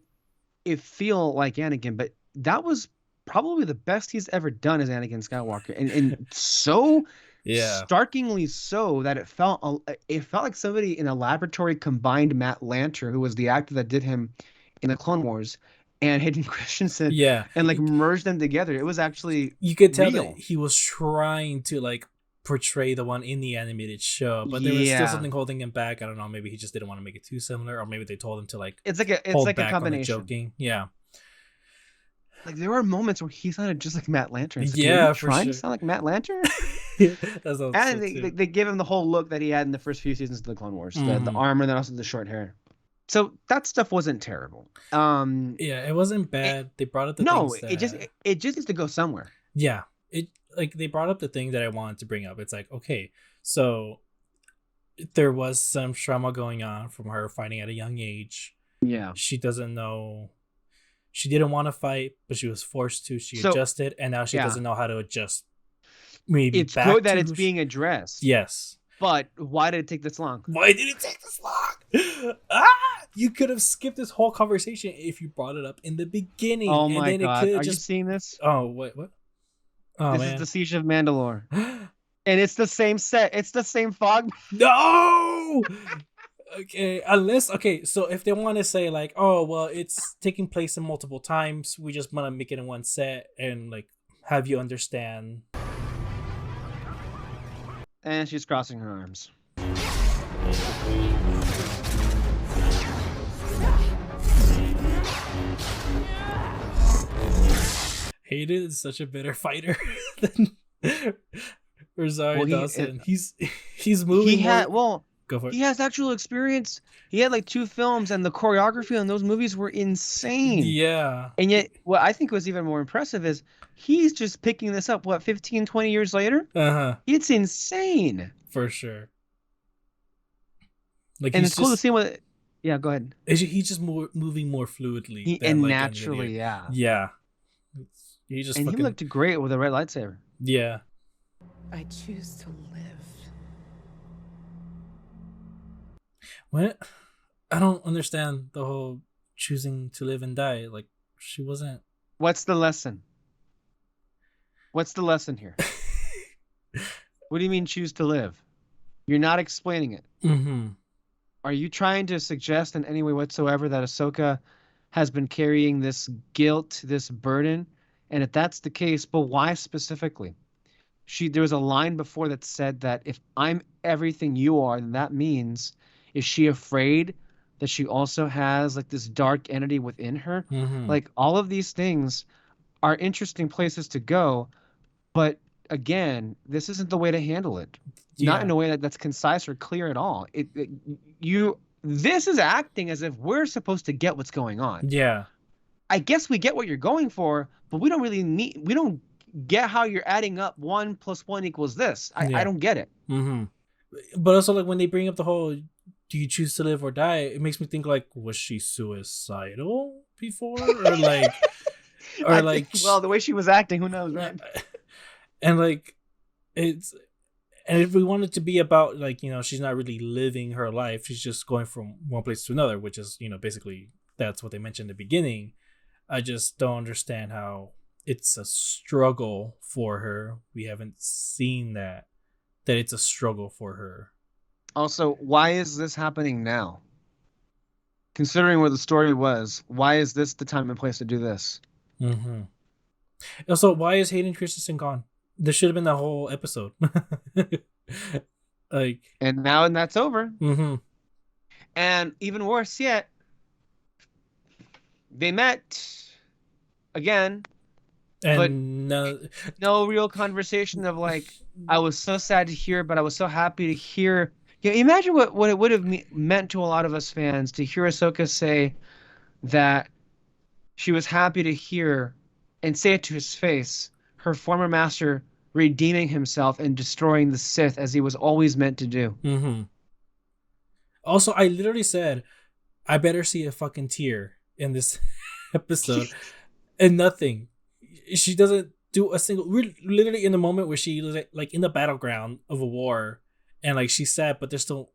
it feel like Anakin, but that was probably the best he's ever done as Anakin Skywalker. And so Yeah. Starkingly so that it felt like somebody in a laboratory combined Matt Lanter, who was the actor that did him in the Clone Wars, and Hayden Christensen, Yeah. and like merged them together. It was actually You could tell that real. he was trying to like portray the one in the animated show, but there was still Yeah. something holding him back. I don't know, maybe he just didn't want to make it too similar, or maybe they told him to like It's like hold a back on the combination. joking. Yeah. Like there were moments where he sounded just like Matt Lanter. It's like, are Yeah, you for trying to sure. sound like Matt Lanter? That's also And too. they give him the whole look that he had in the first few seasons of the Clone Wars, the Mhm. armor and then also the short hair. So that stuff wasn't terrible. Yeah, it wasn't bad. They brought up the No, things that it just needs to go somewhere. yeah, it like they brought up the thing that I wanted to bring up. It's like, okay, so there was some trauma going on from her fighting at a young age. Yeah. She doesn't know. She didn't want to fight, but she was forced to. She So, adjusted, and now she yeah. doesn't know how to adjust. Maybe It's back good that to it's who being addressed. Yes. But why did it take this long? Why did it take this long? You could have skipped this whole conversation if you brought it up in the beginning. Oh and my then god. It could Are you just. seeing this? Oh wait, what? Oh This man. is the Siege of Mandalore. And it's the same set. It's the same fog. No. Okay, so if they want to say like, oh well, it's taking place in multiple times, we just want to make it in one set and like have you understand. And she's crossing her arms. Hayden is such a better fighter than Rosario Well, Dawson. He's moving. He had more... Go for it. he has actual experience. He had like 2 films, and the choreography on those movies were insane. Yeah. And yet, what I think was even more impressive is he's just picking this up, 15, 20 years later? Uh-huh. It's insane. For sure. Like, And he's it's cool to just, see what... Yeah, go ahead. he's just moving more fluidly. And like naturally, Engineer. yeah. Yeah. He just And fucking... he looked great with a red lightsaber. Yeah. I choose to live. What? I don't understand the whole choosing to live and die. Like, she wasn't... What's the lesson? What's the lesson here? What do you mean choose to live? You're not explaining it. Mm-hmm. Are you trying to suggest in any way whatsoever that Ahsoka has been carrying this guilt, this burden? And if that's the case, but why specifically? There was a line before that said that if I'm everything you are, then that means, is she afraid that she also has like this dark entity within her? Mm-hmm. Like all of these things are interesting places to go, but again, this isn't the way to handle it. Not in a way that's concise or clear at all. This is acting as if we're supposed to get what's going on. Yeah. I guess we get what you're going for, but we don't get how you're adding up 1 + 1 = this. I don't get it. Mm-hmm. But also, like, when they bring up the whole, do you choose to live or die? It makes me think, like, was she suicidal before? Or, like... Well, the way she was acting, who knows, right? And, like, it's... And if we want it to be about, like, you know, she's not really living her life, she's just going from one place to another, which is, you know, basically that's what they mentioned in the beginning. I just don't understand how it's a struggle for her. We haven't seen that it's a struggle for her. Also, why is this happening now? Considering where the story was, why is this the time and place to do this? Mm-hmm. Also, why is Hayden Christensen gone? This should have been the whole episode. Like, and that's over. Mm-hmm. And even worse yet, they met again, and but no real conversation of like, I was so sad to hear, but I was so happy to hear. Yeah, imagine what it would have meant to a lot of us fans to hear Ahsoka say that she was happy to hear and say it to his face, her former master redeeming himself and destroying the Sith as he was always meant to do. Mm-hmm. Also, I literally said, I better see a fucking tear in this episode. And nothing. She doesn't do a single... We're literally in the moment where she was like in the battleground of a war. And like she's sad, but there's still...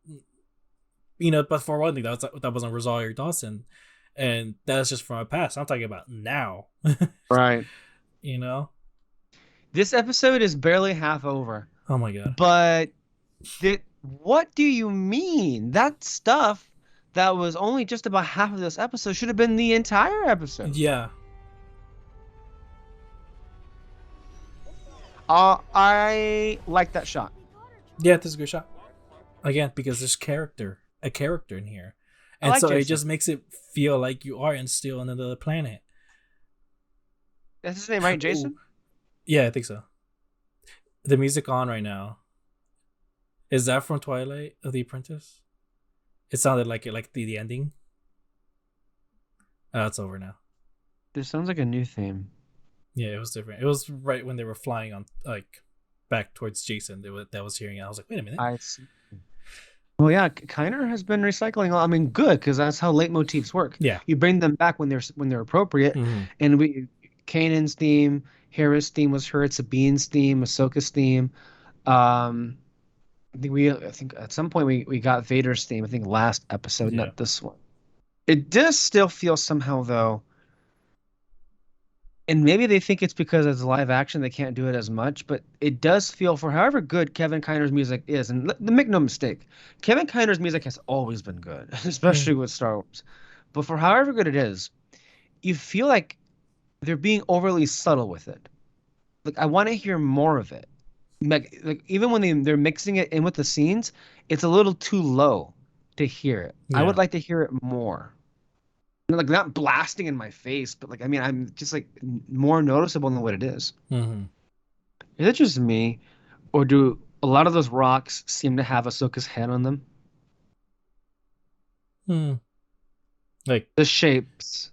You know, but for one thing, that wasn't Rosario Dawson. And that's just from my past. I'm talking about now. Right. You know? This episode is barely half over, Oh my god. but what do you mean? That stuff that was only just about half of this episode should have been the entire episode. Yeah. I like that shot. Yeah, this is a good shot. Again, because there's a character in here. And like so it Jason. just makes it feel like you are still on another planet. That's his name, right, Jason? Ooh. Yeah, I think so. The music on right now. Is that from Twilight of the Apprentice? It sounded like it, like the ending. Oh, it's over now. This sounds like a new theme. Yeah, it was different. It was right when they were flying on, like, back towards Jason. That was hearing it. I was like, wait a minute. I see. Well, yeah, Kiner has been recycling. I mean, good, because that's how leitmotifs work. Yeah. You bring them back when they're appropriate. Mm-hmm. And Kanan's theme, Hera's theme was heard, Sabine's theme, Ahsoka's theme. I think at some point we got Vader's theme. I think last episode, Yeah. not this one. It does still feel somehow though, and maybe they think it's because it's live action they can't do it as much, but it does feel, for however good Kevin Kiner's music is, and make no mistake, Kevin Kiner's music has always been good, especially with Star Wars. But for however good it is, you feel like they're being overly subtle with it. Like I want to hear more of it. Like even when they're mixing it in with the scenes, it's a little too low to hear it. I Yeah. would like to hear it more. Like not blasting in my face, but like I mean, I'm just like more noticeable than what it is. Mm-hmm. Is it just me, or do a lot of those rocks seem to have Ahsoka's head on them? Hmm. Like, The shapes,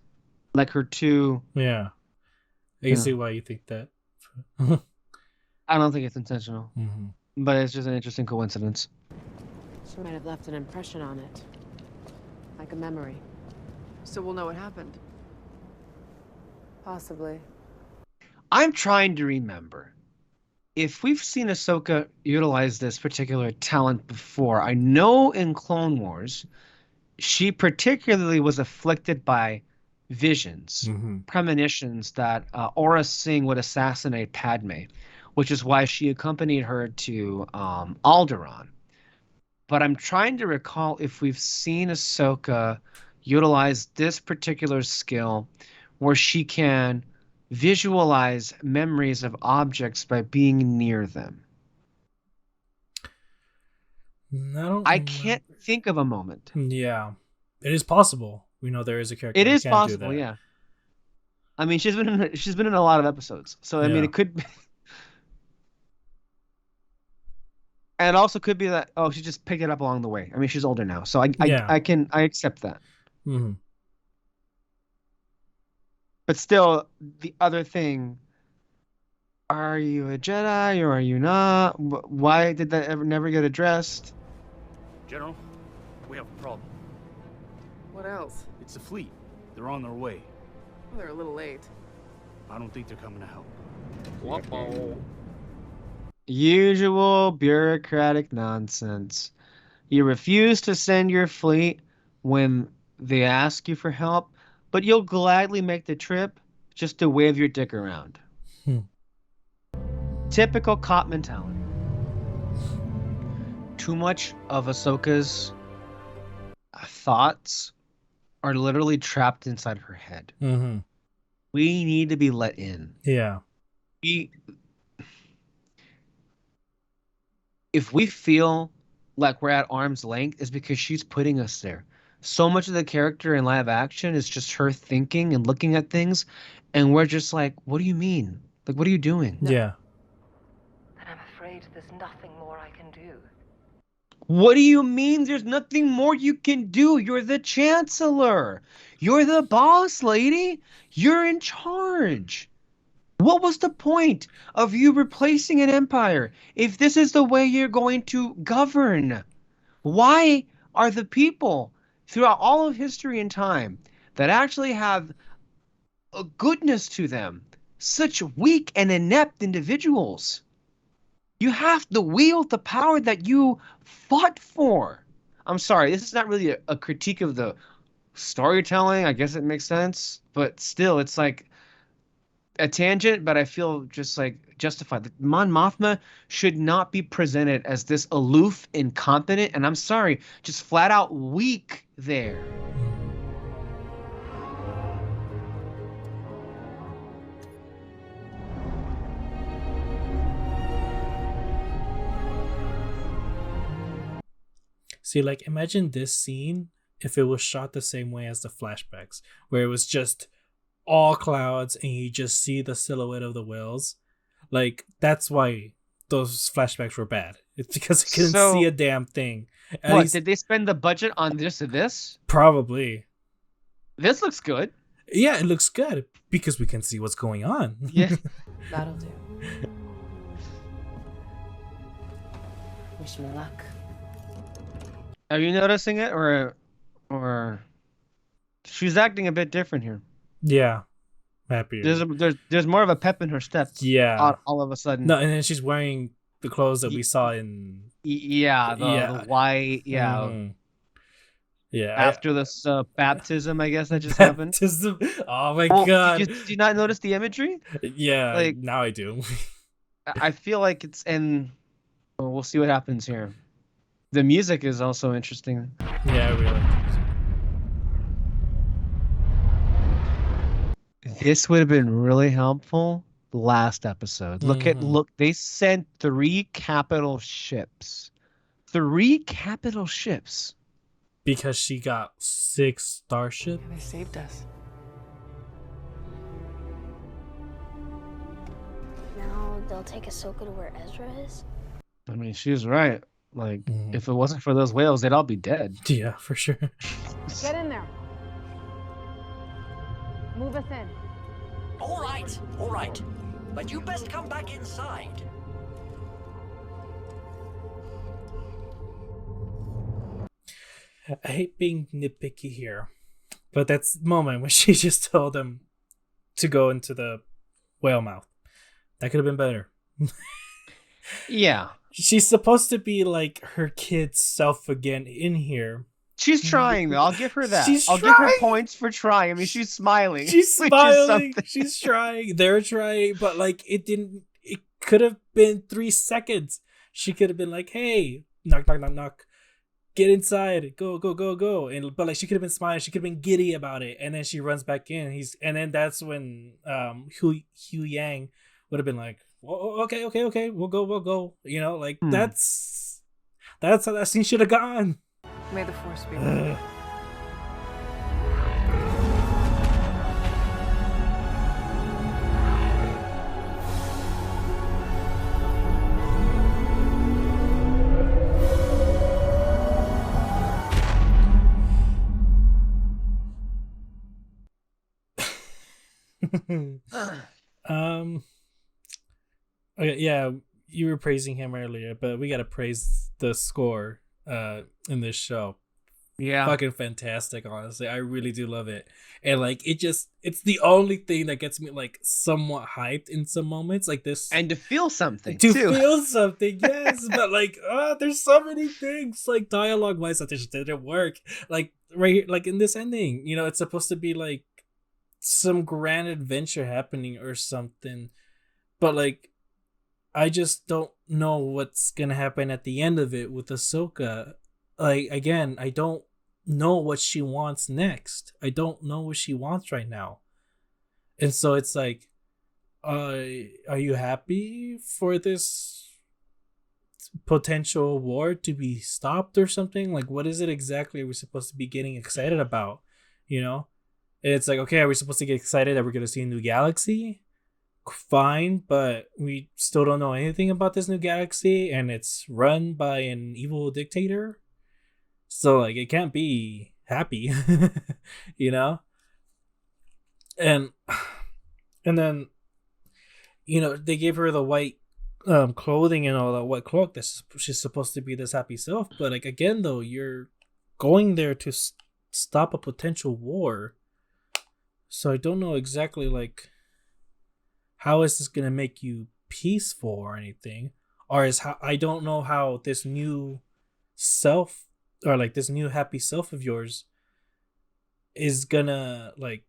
like her two. yeah. I Yeah. can see why you think that. I don't think it's intentional, Mm-hmm. but it's just an interesting coincidence. She might have left an impression on it. Like a memory. So we'll know what happened. Possibly. I'm trying to remember if we've seen Ahsoka utilize this particular talent before. I know in Clone Wars, she particularly was afflicted by visions, Mm-hmm. premonitions that Aura Singh would assassinate Padme, which is why she accompanied her to Alderaan. But I'm trying to recall if we've seen Ahsoka utilize this particular skill where she can visualize memories of objects by being near them. I can't think of a moment. Yeah, it is possible. We know there is a character. It who is can do possible, that. yeah. I mean, she's been in a lot of episodes, so I mean, Yeah. it could be, and it also could be that she just picked it up along the way. I mean, she's older now, so I accept that. Mm-hmm. But still, the other thing, are you a Jedi or are you not? Why did that ever never get addressed? General, we have a problem. What else? It's the fleet. They're on their way. Well, they're a little late. I don't think they're coming to help. Usual bureaucratic nonsense. You refuse to send your fleet when they ask you for help, but you'll gladly make the trip just to wave your dick around. Typical cop mentality. Too much of Ahsoka's thoughts are literally trapped inside her head. Mm-hmm. We need to be let in. Yeah. If we feel like we're at arm's length, it's because she's putting us there. So much of the character in live action is just her thinking and looking at things, and we're just like, what do you mean? Like, what are you doing? Yeah. Then I'm afraid there's nothing more I can do. What do you mean there's nothing more you can do? You're the chancellor. You're the boss, lady. You're in charge. What was the point of you replacing an empire if this is the way you're going to govern? Why are the people throughout all of history and time that actually have a goodness to them such weak and inept individuals? You have to wield the power that you fought for. I'm sorry, this is not really a critique of the storytelling. I guess it makes sense. But still, it's like a tangent, but I feel just like justified. Mon Mothma should not be presented as this aloof, incompetent, and I'm sorry, just flat out weak there. See, like, imagine this scene if it was shot the same way as the flashbacks, where it was just all clouds and you just see the silhouette of the whales. Like, that's why those flashbacks were bad. It's because I couldn't see a damn thing. At least, did they spend the budget on just this? Probably. This looks good. Yeah, it looks good because we can see what's going on. Yeah. That'll do. Wish me luck. Are you noticing it, or she's acting a bit different here? Yeah, happier. There's more of a pep in her step. Yeah, all of a sudden. No, and then she's wearing the clothes that we saw in. The white. Yeah. Mm-hmm. Yeah. After this baptism, I guess that just happened. Baptism. Oh my god! Did you not notice the imagery? Yeah, like now I do. I feel like it's we'll see what happens here. The music is also interesting. Yeah, I really like the music. This would have been really helpful last episode. Look, they sent 3 capital ships. 3 capital ships. Because she got 6 starships. They saved us. Now they'll take Ahsoka to where Ezra is? I mean, she was right. Like, if it wasn't for those whales, they'd all be dead. Yeah, for sure. Get in there. Move us in. All right. But you best come back inside. I hate being nitpicky here, but that's the moment when she just told him to go into the whale mouth. That could have been better. Yeah. She's supposed to be like her kid's self again in here. She's trying, though. I'll give her that. I'll trying. give her points for trying. I mean, she's smiling. She's smiling. She's trying. They're trying, but like it could have been 3 seconds. She could have been like, "Hey, knock, knock, knock, knock. Get inside. Go, go, go, go." But like she could have been smiling. She could have been giddy about it. And then she runs back in. And then that's when Hu Yang would have been like, "Oh, okay. We'll go." You know, like that's how that scene should have gone. May the Force be with you. Okay, yeah, you were praising him earlier, but we gotta praise the score in this show. Yeah, fucking fantastic. Honestly, I really do love it, and like it's the only thing that gets me like somewhat hyped in some moments like this, and to feel something feel something, yes. But like there's so many things like dialogue wise that just didn't work. Like right here, like in this ending, you know, it's supposed to be like some grand adventure happening or something, but like I just don't know what's gonna happen at the end of it with Ahsoka. Like again, I don't know what she wants next. I don't know what she wants right now, and so it's like, are you happy for this potential war to be stopped or something? Like, what is it exactly we're supposed to be getting excited about? You know, and it's like, okay, are we supposed to get excited that we're gonna see a new galaxy? Fine, but we still don't know anything about this new galaxy, and it's run by an evil dictator. So like it can't be happy, you know? And then, you know, they gave her the white clothing and all that white cloak that she's supposed to be this happy self. But like again though, you're going there to stop a potential war. So I don't know exactly like how is this gonna make you peaceful or anything, or I don't know how this new self or like this new happy self of yours is gonna like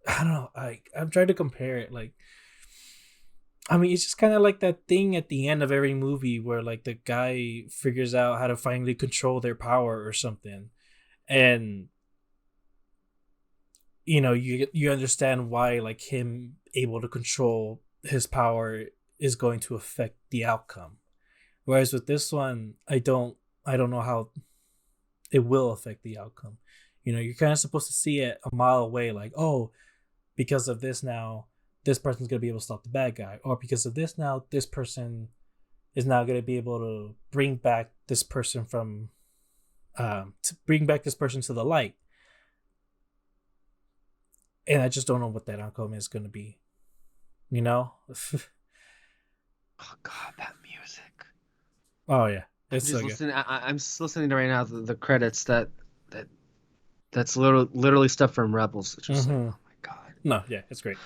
I don't know. I'm trying to compare it. Like, I mean, it's just kind of like that thing at the end of every movie where like the guy figures out how to finally control their power or something, and you understand why like him able to control his power is going to affect the outcome. Whereas with this one, I don't know how it will affect the outcome. You're kind of supposed to see it a mile away, like, oh, because of this now, this person's gonna be able to stop the bad guy, or because of this now, this person is now gonna be able to bring back this person to the light. And I just don't know what that outcome is gonna be. Oh God, that music. Oh yeah, I'm it's just so good. listening. I'm just listening to right now the credits that's literally stuff from Rebels. It's just like, oh my God. No, yeah, it's great.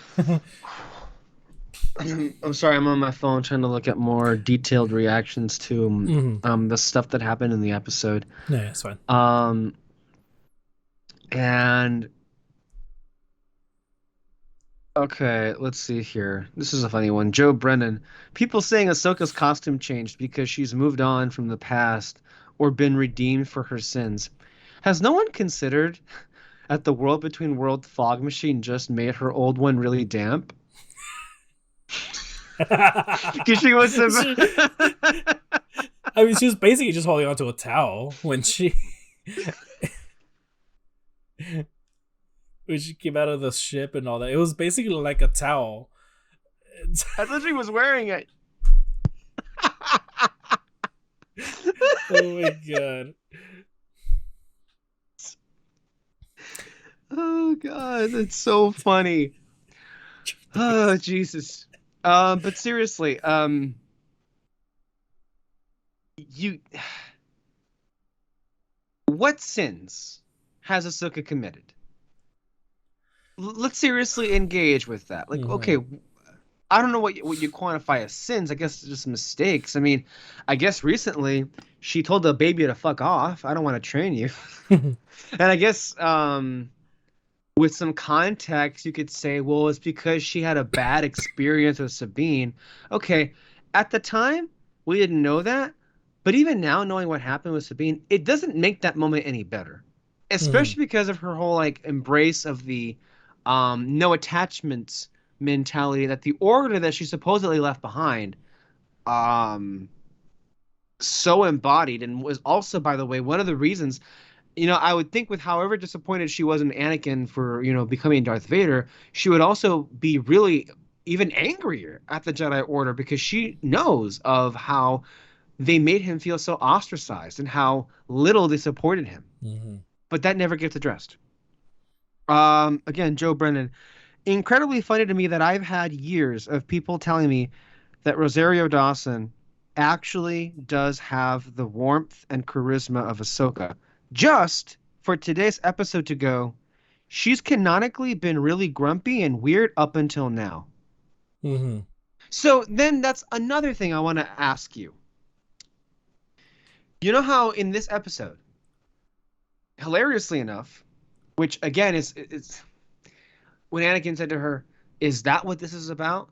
I'm sorry, I'm on my phone trying to look at more detailed reactions to the stuff that happened in the episode. Yeah, it's fine. And okay, let's see here. This is a funny one. Joe Brennan. People saying Ahsoka's costume changed because she's moved on from the past or been redeemed for her sins. Has no one considered that the World Between Worlds fog machine just made her old one really damp? Because she was I mean, she was basically just holding onto a towel when she came out of the ship and all that. It was basically like a towel. I thought she was wearing it. Oh my God. Oh God, that's so funny. Oh Jesus. But seriously, what sins has Ahsoka committed? Let's seriously engage with that. Like, okay, I don't know what you quantify as sins. I guess it's just mistakes. I mean, I guess recently she told the baby to fuck off. I don't want to train you. And I guess with some context, you could say, well, it's because she had a bad experience with Sabine. Okay, at the time, we didn't know that. But even now, knowing what happened with Sabine, it doesn't make that moment any better. Especially because of her whole, like, embrace of the no attachments mentality that the order that she supposedly left behind so embodied, and was also, by the way, one of the reasons, I would think with however disappointed she was in Anakin for, becoming Darth Vader, she would also be really even angrier at the Jedi Order because she knows of how they made him feel so ostracized and how little they supported him. But that never gets addressed. Again, Joe Brennan. Incredibly funny to me that I've had years of people telling me that Rosario Dawson actually does have the warmth and charisma of Ahsoka. Just for today's episode to go, she's canonically been really grumpy and weird up until now. So then that's another thing I want to ask you. You know how in this episode, hilariously enough, which again is when Anakin said to her, "Is that what this is about?"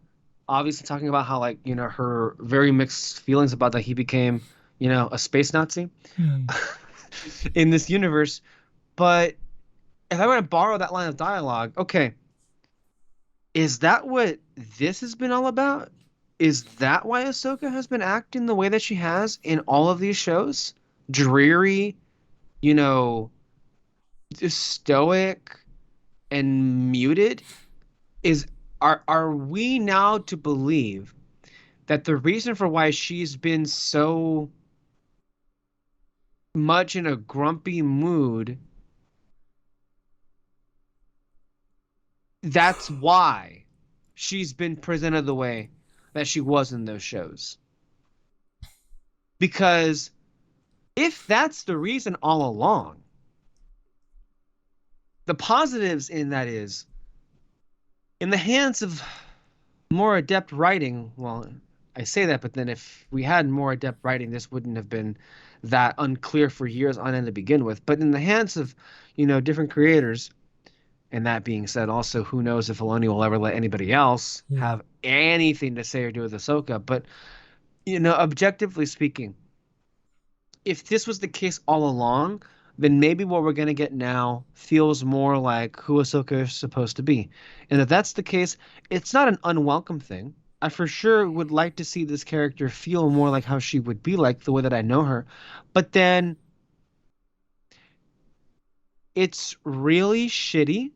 Obviously talking about how, like, her very mixed feelings about that he became, a space Nazi in this universe. But if I were to borrow that line of dialogue, okay, is that what this has been all about? Is that why Ahsoka has been acting the way that she has in all of these shows? Dreary, stoic and muted? Are we now to believe that the reason for why she's been so much in a grumpy mood, that's why she's been presented the way that she was in those shows? Because if that's the reason all along, the positives in that is, in the hands of more adept writing, well, I say that, but then if we had more adept writing, this wouldn't have been that unclear for years on end to begin with. But in the hands of, different creators, And that being said, also, who knows if Filoni will ever let anybody else have anything to say or do with Ahsoka. But, objectively speaking, if this was the case all along, then maybe what we're going to get now feels more like who Ahsoka is supposed to be. And if that's the case, it's not an unwelcome thing. I for sure would like to see this character feel more like how she would be like, the way that I know her. But then it's really shitty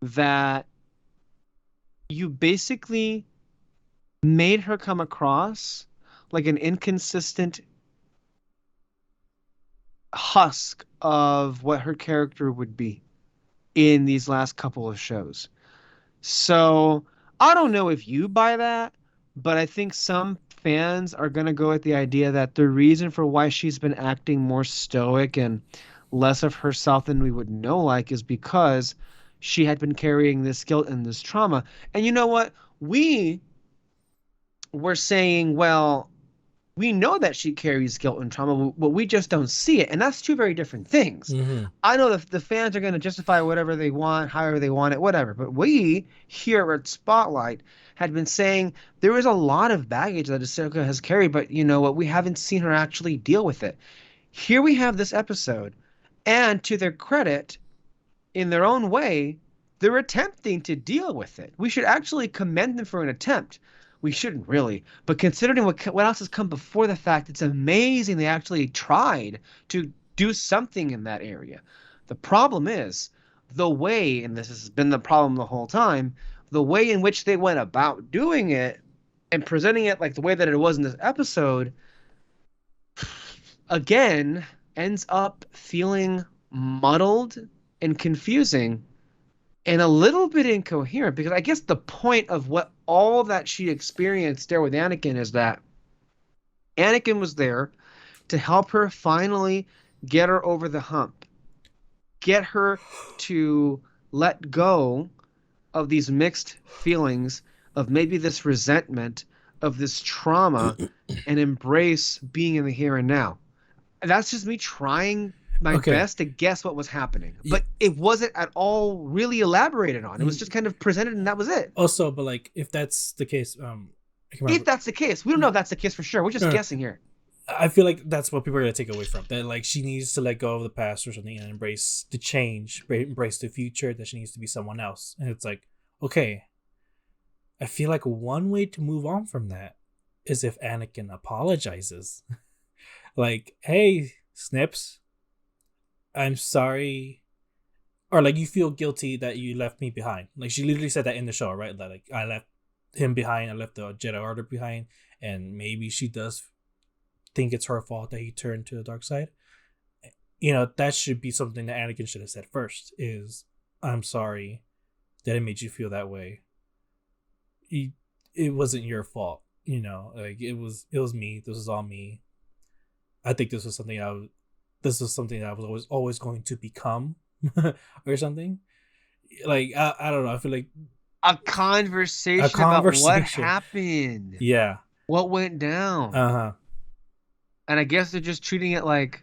that you basically made her come across like an inconsistent husk of what her character would be in these last couple of shows. So I don't know if you buy that, but I think some fans are going to go with the idea that the reason for why she's been acting more stoic and less of herself than we would know like is because she had been carrying this guilt and this trauma. And you know what? We were saying, well, we know that she carries guilt and trauma, but we just don't see it. And that's two very different things. Mm-hmm. I know that the fans are going to justify whatever they want, however they want it, whatever. But we here at Spotlight had been saying there is a lot of baggage that Ahsoka has carried, but you know what? We haven't seen her actually deal with it. Here we have this episode, and to their credit, in their own way, they're attempting to deal with it. We should actually commend them for an attempt. We shouldn't really, but considering what else has come before the fact, it's amazing they actually tried to do something in that area. The problem is the way, and this has been the problem the whole time, the way in which they went about doing it and presenting it like the way that it was in this episode, again, ends up feeling muddled and confusing and a little bit incoherent, because I guess the point of what all that she experienced there with Anakin is that Anakin was there to help her finally get her over the hump, get her to let go of these mixed feelings, of maybe this resentment, of this trauma, and embrace being in the here and now. And that's just me trying my best to guess what was happening, but it wasn't at all really elaborated on. It was just kind of presented, and that was it. Also, but like, if that's the case, if that's the case, we don't know if that's the case for sure. We're just guessing here. I feel like that's what people are gonna take away from that. Like, she needs to let go of the past or something and embrace the change, embrace the future. That she needs to be someone else. And it's like, okay, I feel like one way to move on from that is if Anakin apologizes, like, "Hey, Snips, I'm sorry," or like, you feel guilty that you left me behind. Like, she literally said that in the show, right? That, like, I left him behind, I left the Jedi Order behind, and maybe she does think it's her fault that he turned to the dark side. You know, that should be something that Anakin should have said first, is, "I'm sorry that it made you feel that way. It wasn't your fault, you know, like, it was me. This was all me. I think this was something that I was always going to become," or something. Like, I don't know. I feel like a conversation about what happened. Yeah. What went down. Uh-huh. And I guess they're just treating it like,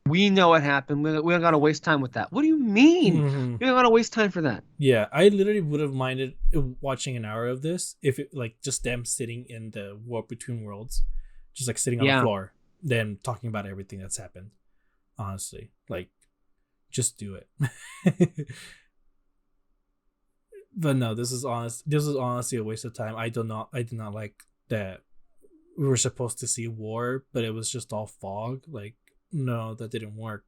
we know what happened. We don't got to waste time with that. What do you mean? Mm-hmm. We don't got to waste time for that. Yeah, I literally would have minded watching an hour of this if it, like, just them sitting in the warp between worlds, just like sitting on the floor, then talking about everything that's happened. Honestly, like, just do it. But no, this is honestly a waste of time. I did not like that we were supposed to see war, but it was just all fog. Like, no, that didn't work.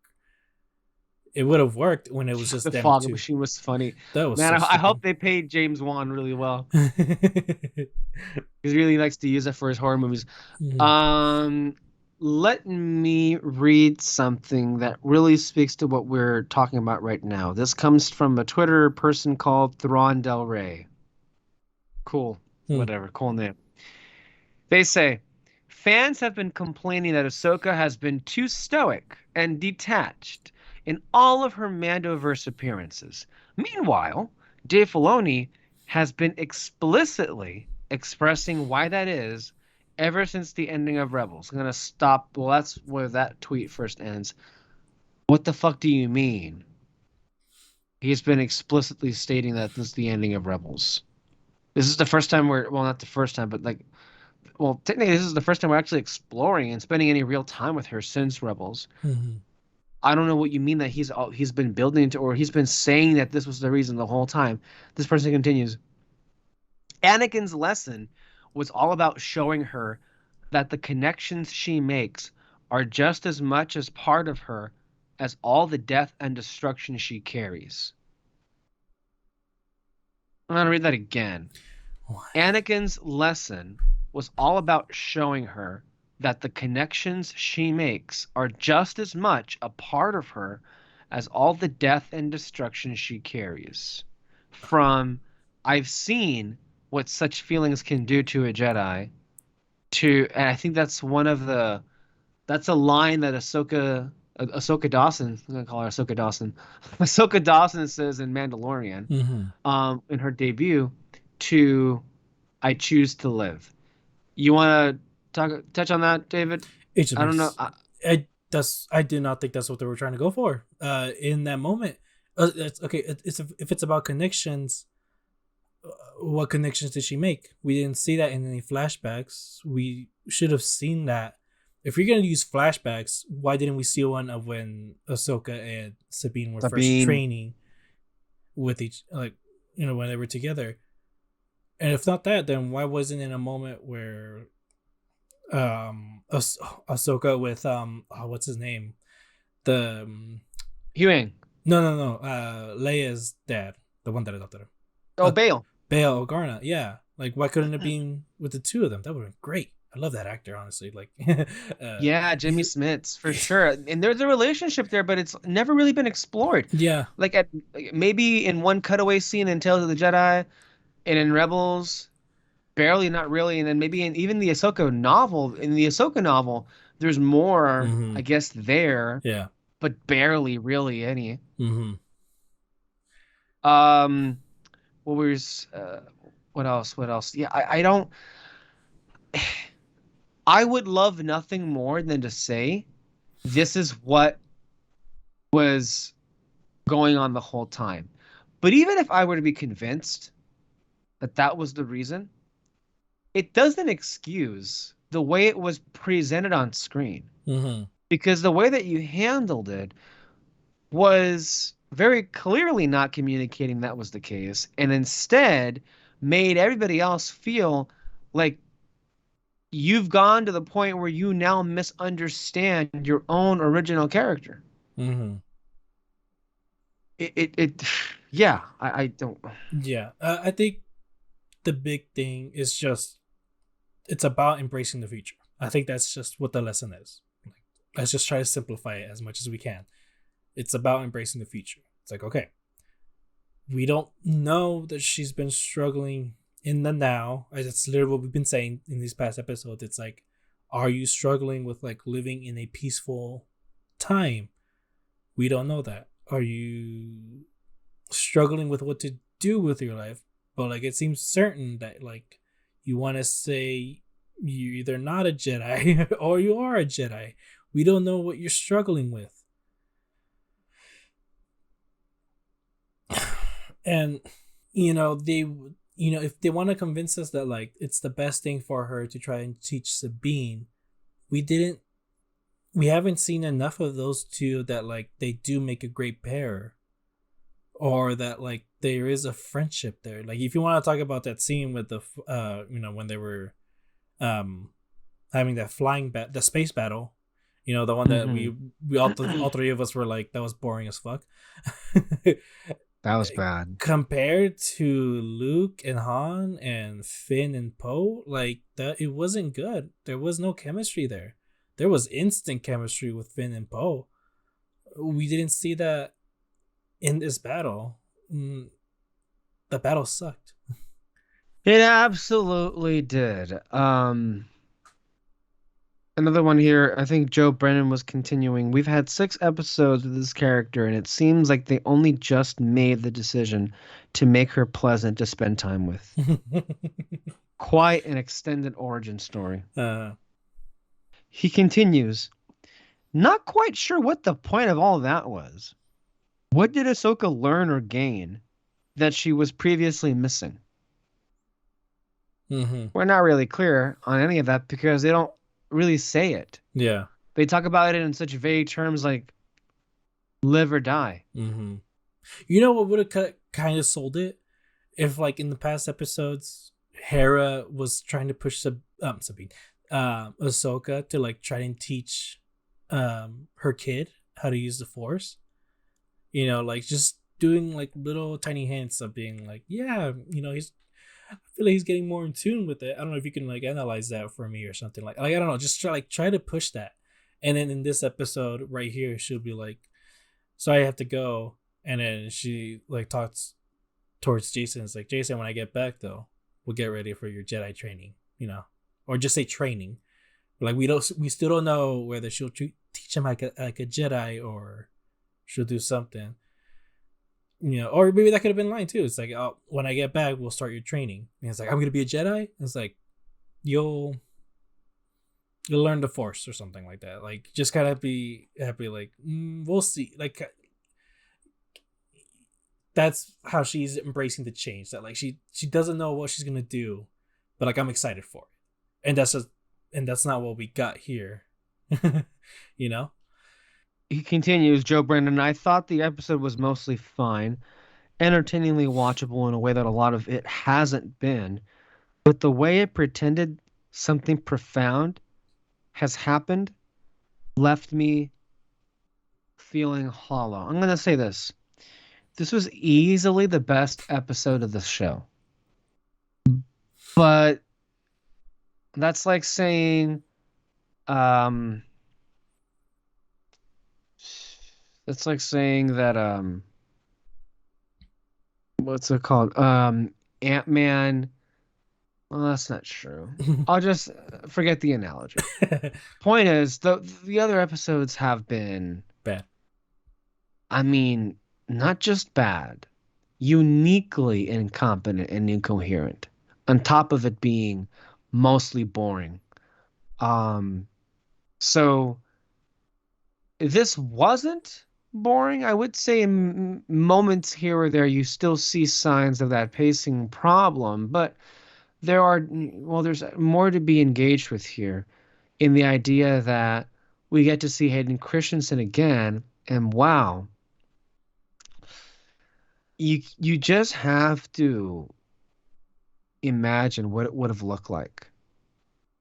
It would have worked when it was just the fog machine was funny. That was, man. I hope they paid James Wan really well. He really likes to use it for his horror movies. Mm-hmm. Let me read something that really speaks to what we're talking about right now. This comes from a Twitter person called Thrawn Del Rey. Cool. Whatever. Cool name. They say, fans have been complaining that Ahsoka has been too stoic and detached in all of her Mandoverse appearances. Meanwhile, Dave Filoni has been explicitly expressing why that is ever since the ending of Rebels. I'm going to stop. Well, that's where that tweet first ends. What the fuck do you mean? He's been explicitly stating that this is the ending of Rebels. This is the first time well, not the first time, but like, well, technically this is the first time we're actually exploring and spending any real time with her since Rebels. Mm-hmm. I don't know what you mean that he's been building to, or he's been saying that this was the reason the whole time. This person continues. Anakin's lesson was all about showing her that the connections she makes are just as much as part of her as all the death and destruction she carries. I'm going to read that again. What? Anakin's lesson was all about showing her that the connections she makes are just as much a part of her as all the death and destruction she carries. From I've seen what such feelings can do to a Jedi to, and I think that's that's a line that Ahsoka Dawson, I'm gonna call her Ahsoka Dawson. Ahsoka Dawson says in Mandalorian, in her debut, to I choose to live. You want to touch on that, David? I don't know. I did not think that's what they were trying to go for. In that moment, it's okay. If it's about connections, what connections did she make? We didn't see that in any flashbacks. We should have seen that. If you're gonna use flashbacks, why didn't we see one of when Ahsoka and Sabine were first training with each, like, when they were together? And if not that, then why wasn't it a moment where Ahsoka with what's his name, the Huyang? No, Leia's dad, the one that adopted her. Bail Organa. Yeah, like, why couldn't it be with the two of them? That would have been great. I love that actor, honestly. Like, yeah, Jimmy Smits for sure. And there's a relationship there, but it's never really been explored. Yeah, like maybe in one cutaway scene in Tales of the Jedi, and in Rebels, barely, not really. And then maybe in even the Ahsoka novel. In the Ahsoka novel, there's more, I guess, there. Yeah, but barely, really any. What else? Yeah, I don't. I would love nothing more than to say this is what was going on the whole time. But even if I were to be convinced that that was the reason, it doesn't excuse the way it was presented on screen. Because the way that you handled it was very clearly not communicating that was the case, and instead made everybody else feel like you've gone to the point where you now misunderstand your own original character. Yeah, I don't. Yeah, I think the big thing is just, it's about embracing the future. I think that's just what the lesson is. Like, let's just try to simplify it as much as we can. It's about embracing the future. It's like, okay, we don't know that she's been struggling in the now. That's literally what we've been saying in these past episodes. It's like, are you struggling with, like, living in a peaceful time? We don't know that. Are you struggling with what to do with your life? But, like, it seems certain that, like, you want to say you're either not a Jedi or you are a Jedi. We don't know what you're struggling with. And, if they want to convince us that, like, it's the best thing for her to try and teach Sabine, we haven't seen enough of those two that, like, they do make a great pair, or that, like, there is a friendship there. Like, if you want to talk about that scene with the when they were having that the space battle, the one that we all three of us were like, that was boring as fuck. That was bad. Compared to Luke and Han and Finn and Poe, like, that, it wasn't good. There was no chemistry there. There was instant chemistry with Finn and Poe. We didn't see that in this battle. The battle sucked. It absolutely did. Another one here, I think Joe Brennan was continuing. We've had 6 episodes with this character, and it seems like they only just made the decision to make her pleasant to spend time with. Quite an extended origin story. He continues, not quite sure what the point of all that was. What did Ahsoka learn or gain that she was previously missing? Mm-hmm. We're not really clear on any of that because they don't really say it. Yeah. They talk about it in such vague terms like live or die. Mm-hmm. You know what would have kind of sold it? If, like, in the past episodes, Hera was trying to push Sabine, Ahsoka to, like, try and teach her kid how to use the Force. You know, like, just doing, like, little tiny hints of being like, yeah, you know, I feel like he's getting more in tune with it. I don't know if you can, like, analyze that for me or something. Like I don't know, just try to push that. And then in this episode right here, she'll be like, so I have to go. And then she, like, talks towards Jason. It's like, Jason, when I get back, though, we'll get ready for your Jedi training, you know, or just say training. Like, we still don't know whether she'll teach him like a Jedi, or she'll do something, you know, or maybe that could have been line too. It's like, oh, when I get back, we'll start your training. And it's like, I'm gonna be a Jedi. And it's like, you'll learn the Force or something like that. Like, just kind of be happy. Like, we'll see. Like, that's how she's embracing the change. That, like, she doesn't know what she's gonna do, but, like, I'm excited for it. And that's not what we got here. You know? He continues, Joe Brandon, I thought the episode was mostly fine, entertainingly watchable in a way that a lot of it hasn't been, but the way it pretended something profound has happened left me feeling hollow. I'm going to say this. This was easily the best episode of the show. But that's like saying that what's it called? Ant-Man. Well, that's not true. I'll just forget the analogy. Point is, the other episodes have been bad. I mean, not just bad, uniquely incompetent and incoherent. On top of it being mostly boring. So this wasn't boring. I would say in moments here or there, you still see signs of that pacing problem, but there's more to be engaged with here in the idea that we get to see Hayden Christensen again, and wow, you just have to imagine what it would have looked like.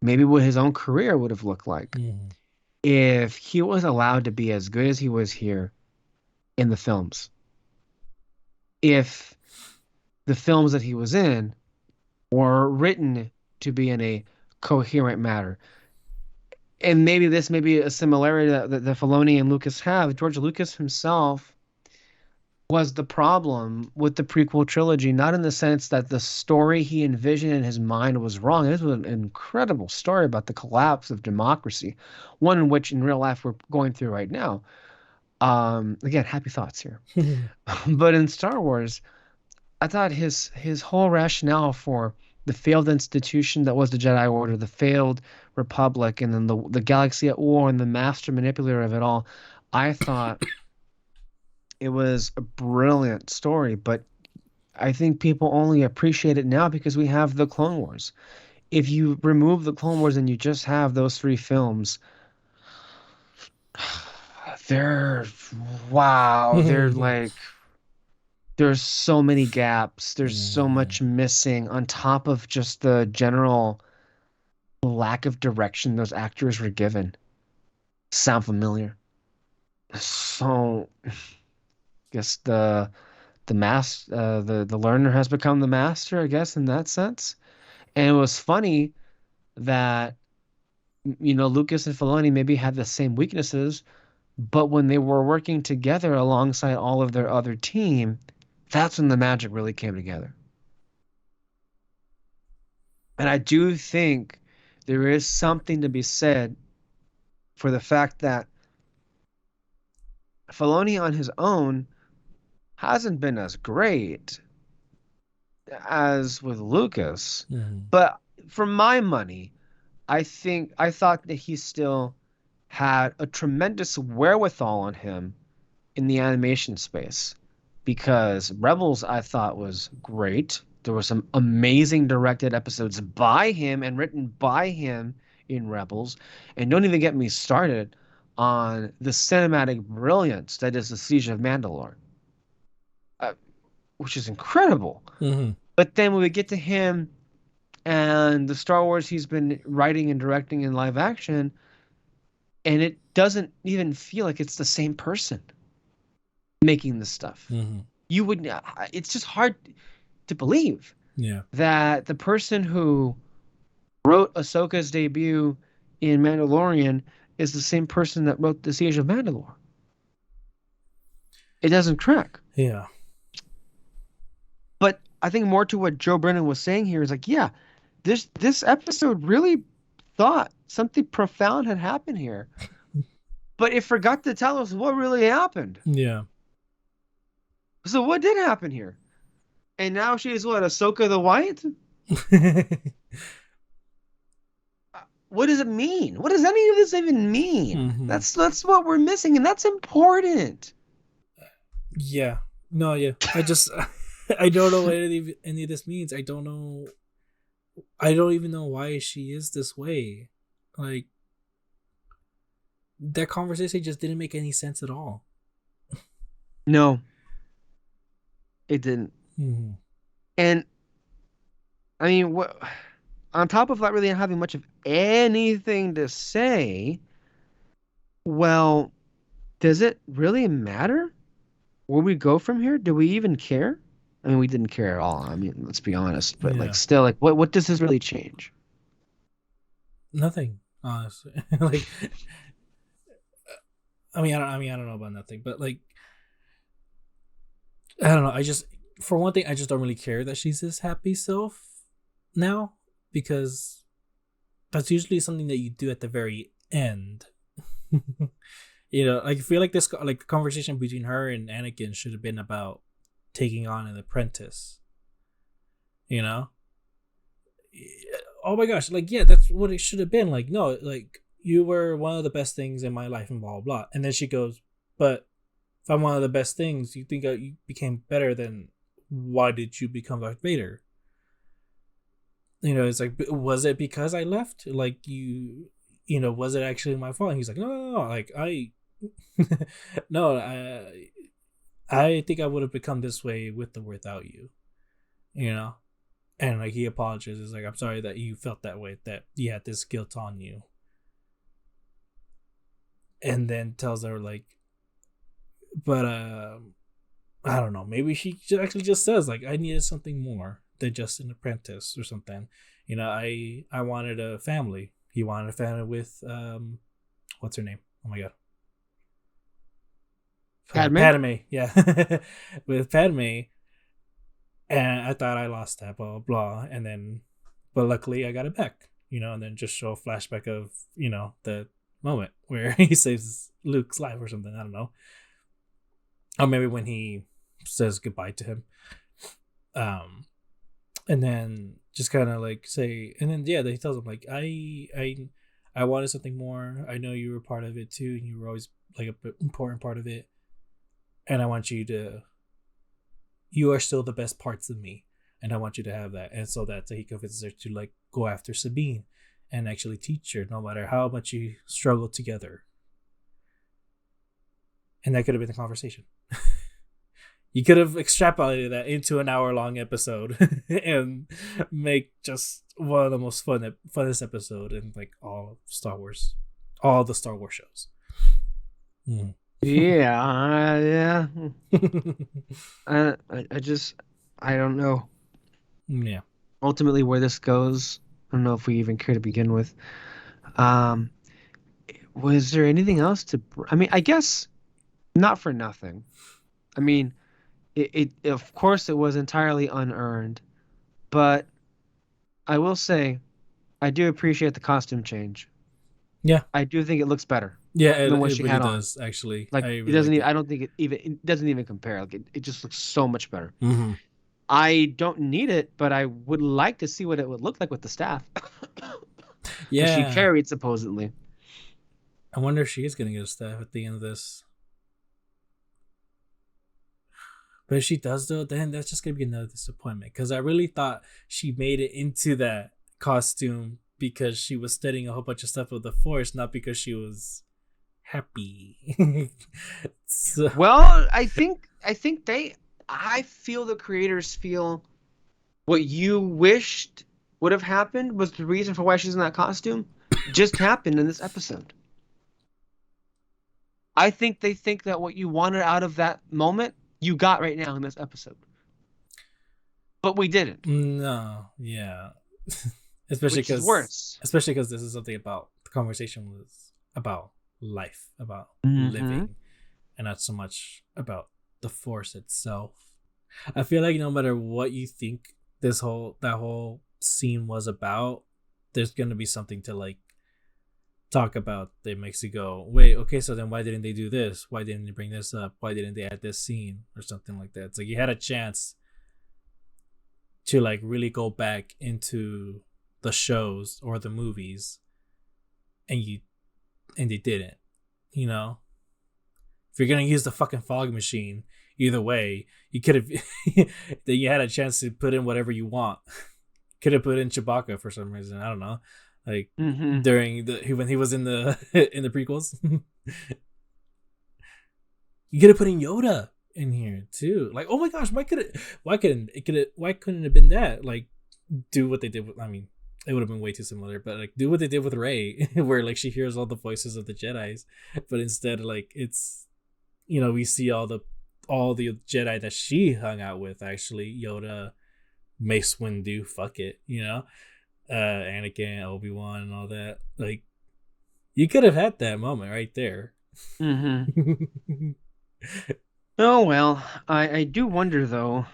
Maybe what his own career would have looked like if he was allowed to be as good as he was here in the films. If the films that he was in were written to be in a coherent manner. And maybe this may be a similarity that Filoni and Lucas have. George Lucas himself was the problem with the prequel trilogy, not in the sense that the story he envisioned in his mind was wrong. This was an incredible story about the collapse of democracy, one in which in real life we're going through right now. Again, happy thoughts here. But in Star Wars, I thought his whole rationale for the failed institution that was the Jedi Order, the failed Republic, and then the galaxy at war and the master manipulator of it all, I thought it was a brilliant story, but I think people only appreciate it now because we have the Clone Wars. If you remove the Clone Wars and you just have those 3 films, they're like, there's so many gaps. There's so much missing on top of just the general lack of direction those actors were given. Sound familiar? So I guess the learner has become the master, I guess, in that sense. And it was funny that, you know, Lucas and Filoni maybe had the same weaknesses, but when they were working together alongside all of their other team, that's when the magic really came together. And I do think there is something to be said for the fact that Filoni on his own hasn't been as great as with Lucas. But for my money, I thought that he still had a tremendous wherewithal on him in the animation space, because Rebels I thought was great. There were some amazing directed episodes by him and written by him in Rebels. And don't even get me started on the cinematic brilliance that is the Siege of Mandalore, which is incredible. Mm-hmm. But then when we get to him and the Star Wars he's been writing and directing in live action, and it doesn't even feel like it's the same person making this stuff. Mm-hmm. You would, it's just hard to believe that the person who wrote Ahsoka's debut in Mandalorian is the same person that wrote The Siege of Mandalore. It doesn't track. Yeah. But I think more to what Joe Brennan was saying here is like, yeah, this episode really thought something profound had happened here, but it forgot to tell us what really happened. Yeah. So what did happen here? And now she's what, Ahsoka the White? What does it mean? What does any of this even mean? Mm-hmm. That's what we're missing, and that's important. Yeah. No, yeah. I don't know what any of this means. I don't know. I don't even know why she is this way. Like, that conversation just didn't make any sense at all. No. It didn't. Mm-hmm. And, I mean, what? On top of not really having much of anything to say, well, does it really matter where we go from here? Do we even care? I mean, we didn't care at all. I mean, let's be honest. But like, still, like, what does this really change? Nothing, honestly. Like, I don't know about nothing, but like, I don't know. For one thing, I just don't really care that she's this happy self now, because that's usually something that you do at the very end. You know, like, I feel like this, like, the conversation between her and Anakin should have been about taking on an apprentice. You know? Oh my gosh, like, yeah, that's what it should have been. Like, no, like, you were one of the best things in my life and blah, blah, blah. And then she goes, but if I'm one of the best things, you think you became better, then why did you become Darth Vader? You know, it's like, was it because I left? Like, you know, was it actually my fault? And he's like, no, like, no, I think I would have become this way with or without you, you know? And like, he apologizes, like, I'm sorry that you felt that way, that you had this guilt on you. And then tells her, like, but I don't know, maybe she actually just says, like, I needed something more than just an apprentice or something. You know, I wanted a family. He wanted a family with what's her name? Oh my god. Padme, yeah. With Padme. And I thought I lost that, blah, blah, blah. And then, but luckily I got it back, you know, and then just show a flashback of, you know, the moment where he saves Luke's life or something. I don't know. Or maybe when he says goodbye to him. And then just kind of like say, and then, yeah, he tells him, like, I wanted something more. I know you were part of it too, and you were always like an important part of it. And I want you are still the best parts of me, and I want you to have that. And so that he convinces her to, like, go after Sabine and actually teach her, no matter how much you struggle together. And that could have been the conversation. You could have extrapolated that into an hour-long episode and make just one of the most funnest episode in, like, all the Star Wars shows. Mm. Yeah. I don't know. Yeah. Ultimately, where this goes, I don't know if we even care to begin with. Was there anything else to? I mean, I guess not for nothing. I mean, it of course it was entirely unearned, but I will say, I do appreciate the costume change. Yeah, I do think it looks better. Yeah, it than what really does, actually. Like, it doesn't. Really I don't think it doesn't even compare. Like, it just looks so much better. Mm-hmm. I don't need it, but I would like to see what it would look like with the staff. Yeah, she carried, supposedly. I wonder if she is gonna get a staff at the end of this. But if she does though, then that's just gonna be another disappointment. Because I really thought she made it into that costume because she was studying a whole bunch of stuff with the Force, not because she was happy. So, Well, I feel the creators feel what you wished would have happened was the reason for why she's in that costume just happened in this episode. I think they think that what you wanted out of that moment, you got right now in this episode. But we didn't. no, yeah. especially Which is because worse. especially because this is something about the conversation was about life, about Mhm. living, and not so much about the Force itself. I feel like no matter what you think that whole scene was about, there's gonna be something to like talk about that makes you go, wait, okay, so then why didn't they do this? Why didn't they bring this up? Why didn't they add this scene or something like that? It's like you had a chance to like really go back into the shows or the movies, and they didn't. You know, if you're gonna use the fucking fog machine, either way, you could have. Then you had a chance to put in whatever you want. Could have put in Chewbacca for some reason. I don't know, like during when he was in the in the prequels. You could have put in Yoda in here too. Like, oh my gosh, why couldn't it have been that? Like, do what they did with. I mean, it would have been way too similar, but like, do what they did with Rey, where like she hears all the voices of the Jedis, but instead, like, it's we see all the Jedi that she hung out with. Actually, Yoda, Mace Windu, fuck it, Anakin, Obi-Wan, and all that. Like, you could have had that moment right there. Oh well, I do wonder though.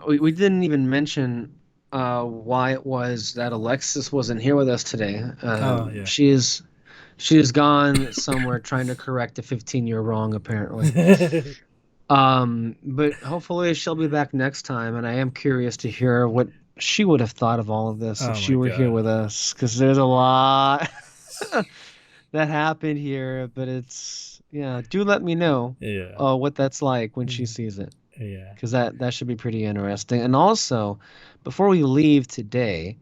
We didn't even mention why it was that Alexis wasn't here with us today. Yeah. She is gone somewhere trying to correct a 15-year wrong apparently. But hopefully she'll be back next time, and I am curious to hear what she would have thought of all of this if she were here with us, because there's a lot that happened here. But do let me know what that's like when she sees it. Yeah. Because that should be pretty interesting. And also, before we leave today,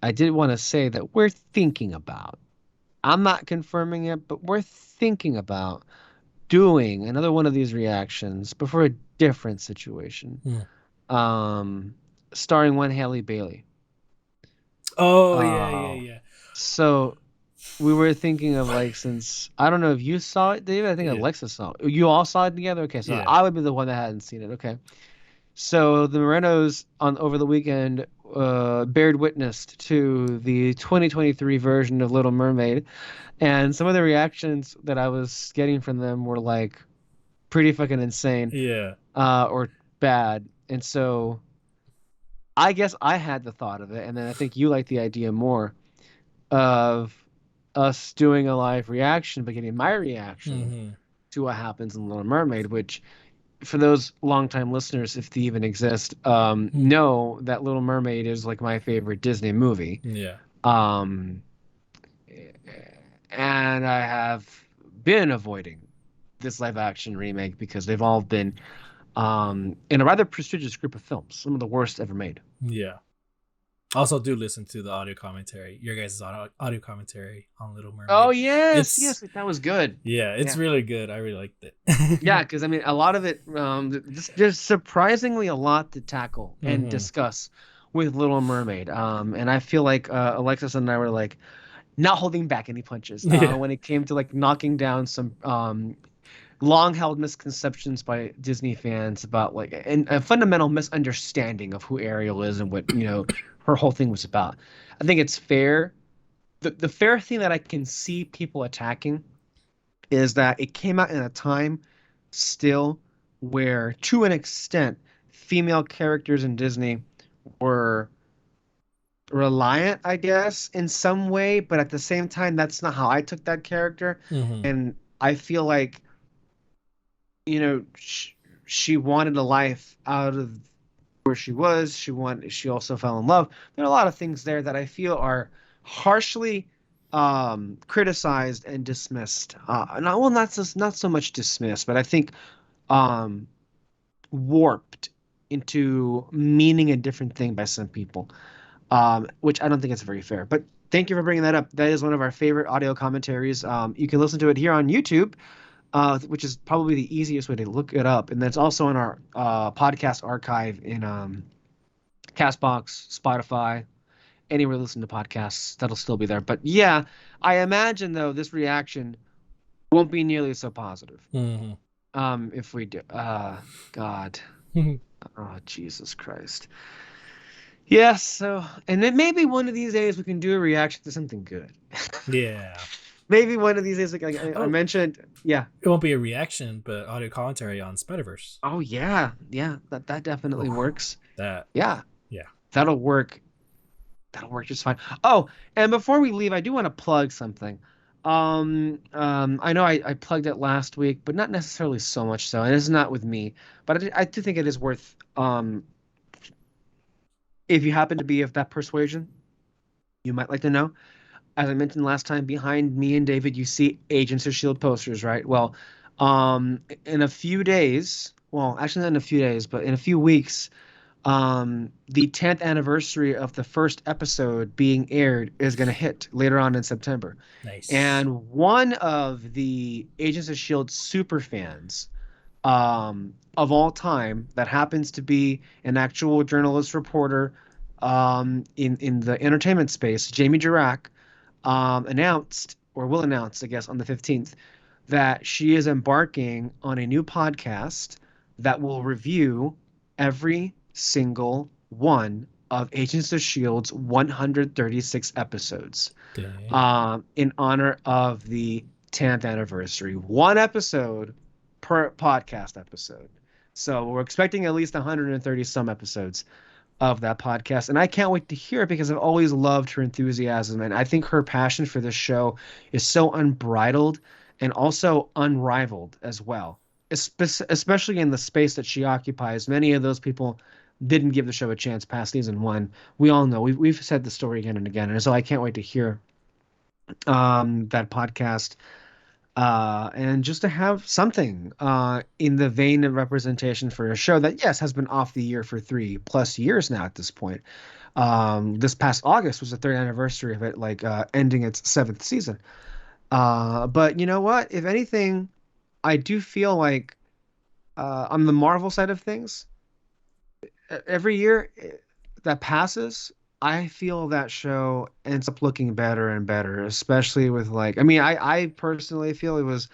I did want to say that we're thinking about, I'm not confirming it, but we're thinking about doing another one of these reactions, but for a different situation. Starring one Haley Bailey. Oh, yeah. So we were thinking of, like, since I don't know if you saw it, David. I think Alexa saw it. You all saw it together? Okay, so I would be the one that hadn't seen it. Okay. So the Morenos over the weekend bared witness to the 2023 version of Little Mermaid, and some of the reactions that I was getting from them were like pretty fucking insane, or bad. And so I guess I had the thought of it, and then I think you like the idea more of us doing a live reaction, but getting my reaction to what happens in Little Mermaid, which, for those longtime listeners, if they even exist, know that Little Mermaid is like my favorite Disney movie. Yeah. And I have been avoiding this live action remake because they've all been in a rather prestigious group of films, some of the worst ever made. Yeah. Also, do listen to the audio commentary, your guys' audio commentary on Little Mermaid. Oh, yes, that was good. Yeah, it's really good. I really liked it. Yeah, because I mean, a lot of it, there's surprisingly a lot to tackle and discuss with Little Mermaid. And I feel like Alexis and I were like not holding back any punches when it came to like knocking down some long-held misconceptions by Disney fans about like a fundamental misunderstanding of who Ariel is and what her whole thing was about. I think it's fair. The fair thing that I can see people attacking is that it came out in a time still where, to an extent, female characters in Disney were reliant, I guess, in some way, but at the same time, that's not how I took that character. And I feel like, she wanted a life out of where she was. She also fell in love. There are a lot of things there that I feel are harshly criticized and dismissed. Not so much dismissed, but I think warped into meaning a different thing by some people, which I don't think it's very fair. But thank you for bringing that up. That is one of our favorite audio commentaries. You can listen to it here on YouTube, which is probably the easiest way to look it up. And that's also in our podcast archive in Castbox, Spotify, anywhere you listen to podcasts. That'll still be there. But yeah, I imagine, though, this reaction won't be nearly so positive. If we do. God. Oh, Jesus Christ. Yes, so, and then maybe one of these days we can do a reaction to something good. Yeah. Maybe one of these days, like I mentioned, yeah. It won't be a reaction, but audio commentary on Spider-Verse. Oh, yeah. That definitely works. Yeah. That'll work. That'll work just fine. Oh, and before we leave, I do want to plug something. I know I plugged it last week, but not necessarily so much so, and it's not with me. But I do think it is worth, if you happen to be of that persuasion, you might like to know. As I mentioned last time, behind me and David, you see Agents of S.H.I.E.L.D. posters, right? Well, in a few days, well, actually not in a few days, but in a few weeks, the 10th anniversary of the first episode being aired is going to hit later on in September. Nice. And one of the Agents of S.H.I.E.L.D. super fans of all time that happens to be an actual journalist reporter in the entertainment space, Jamie Jirac, announced, or will announce, I guess, on the 15th, that she is embarking on a new podcast that will review every single one of Agents of S.H.I.E.L.D.'s 136 episodes in honor of the 10th anniversary. One episode per podcast episode. So we're expecting at least 130 some episodes of that podcast, and I can't wait to hear it because I've always loved her enthusiasm, and I think her passion for this show is so unbridled and also unrivaled as well, especially in the space that she occupies. Many of those people didn't give the show a chance past season 1. We all know, we've said the story again and again, and so I can't wait to hear that podcast, and just to have something in the vein of representation for a show that, yes, has been off the air for 3+ years now at this point. This past August was the 3rd anniversary of it, like ending its 7th season. But you know what? If anything, I do feel like on the Marvel side of things, every year that passes, I feel that show ends up looking better and better, especially with, like, I mean, I personally feel it was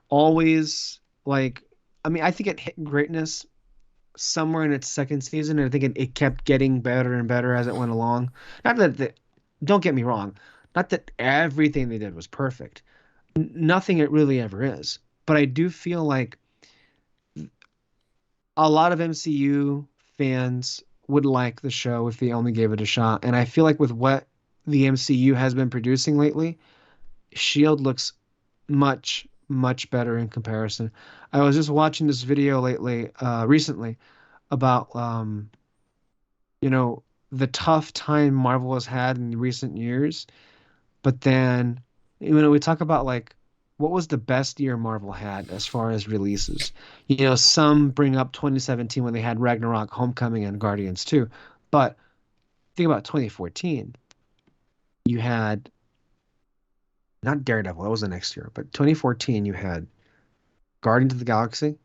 always like, I mean, I think it hit greatness somewhere in its 2nd season, and I think it kept getting better and better as it went along. Not that, don't get me wrong, not that everything they did was perfect. Nothing it really ever is. But I do feel like a lot of MCU fans would like the show if they only gave it a shot. And I feel like with what the MCU has been producing lately, S.H.I.E.L.D. looks much, much better in comparison. I was just watching this video recently about, the tough time Marvel has had in recent years. But then, we talk about, like, what was the best year Marvel had as far as releases? Some bring up 2017 when they had Ragnarok, Homecoming, and Guardians 2. But think about 2014. You had, not Daredevil, that was the next year, but 2014 you had Guardians of the Galaxy,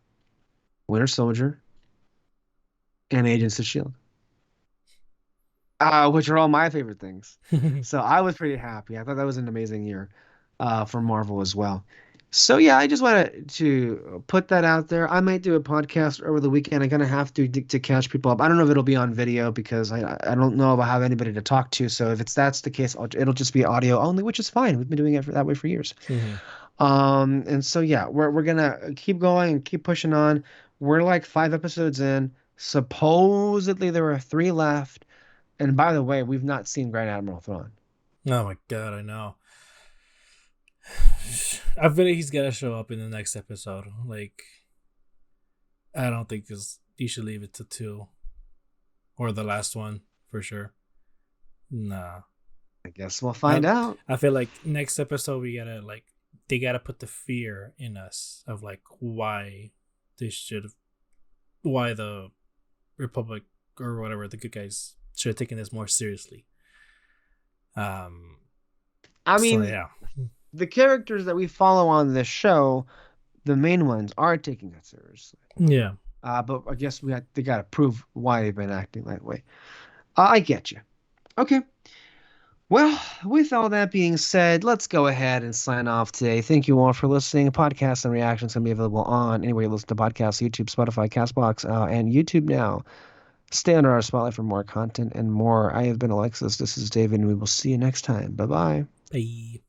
Winter Soldier, and Agents of S.H.I.E.L.D. Which are all my favorite things. So I was pretty happy. I thought that was an amazing year for Marvel as well. So yeah, I just wanted to put that out there. I might do a podcast over the weekend. I'm gonna have to catch people up. I don't know if it'll be on video because I don't know if I have anybody to talk to. So if that's the case, it'll just be audio only, which is fine. We've been doing it that way for years. And so yeah, we're gonna keep going and keep pushing on. We're like 5 episodes in. Supposedly there are 3 left. And by the way, we've not seen Grand Admiral Thrawn. Oh my god, I know. I feel like he's gonna show up in the next episode. Like, I don't think you should leave it to 2. Or the last one, for sure. Nah. I guess we'll find out. I feel like next episode they gotta put the fear in us of, like, why they should have why the Republic or whatever, the good guys, should have taken this more seriously. I So mean, yeah, the characters that we follow on this show, the main ones, are taking it seriously. yeah. But I guess they got to prove why they've been acting that way. I get you. Okay. Well, with all that being said, let's go ahead and sign off today. Thank you all for listening. Podcasts and reactions can be available on anywhere you listen to podcasts: YouTube, Spotify, Castbox, and YouTube now. Stay under our spotlight for more content and more. I have been Alexis. This is David, and we will see you next time. Bye-bye. Bye.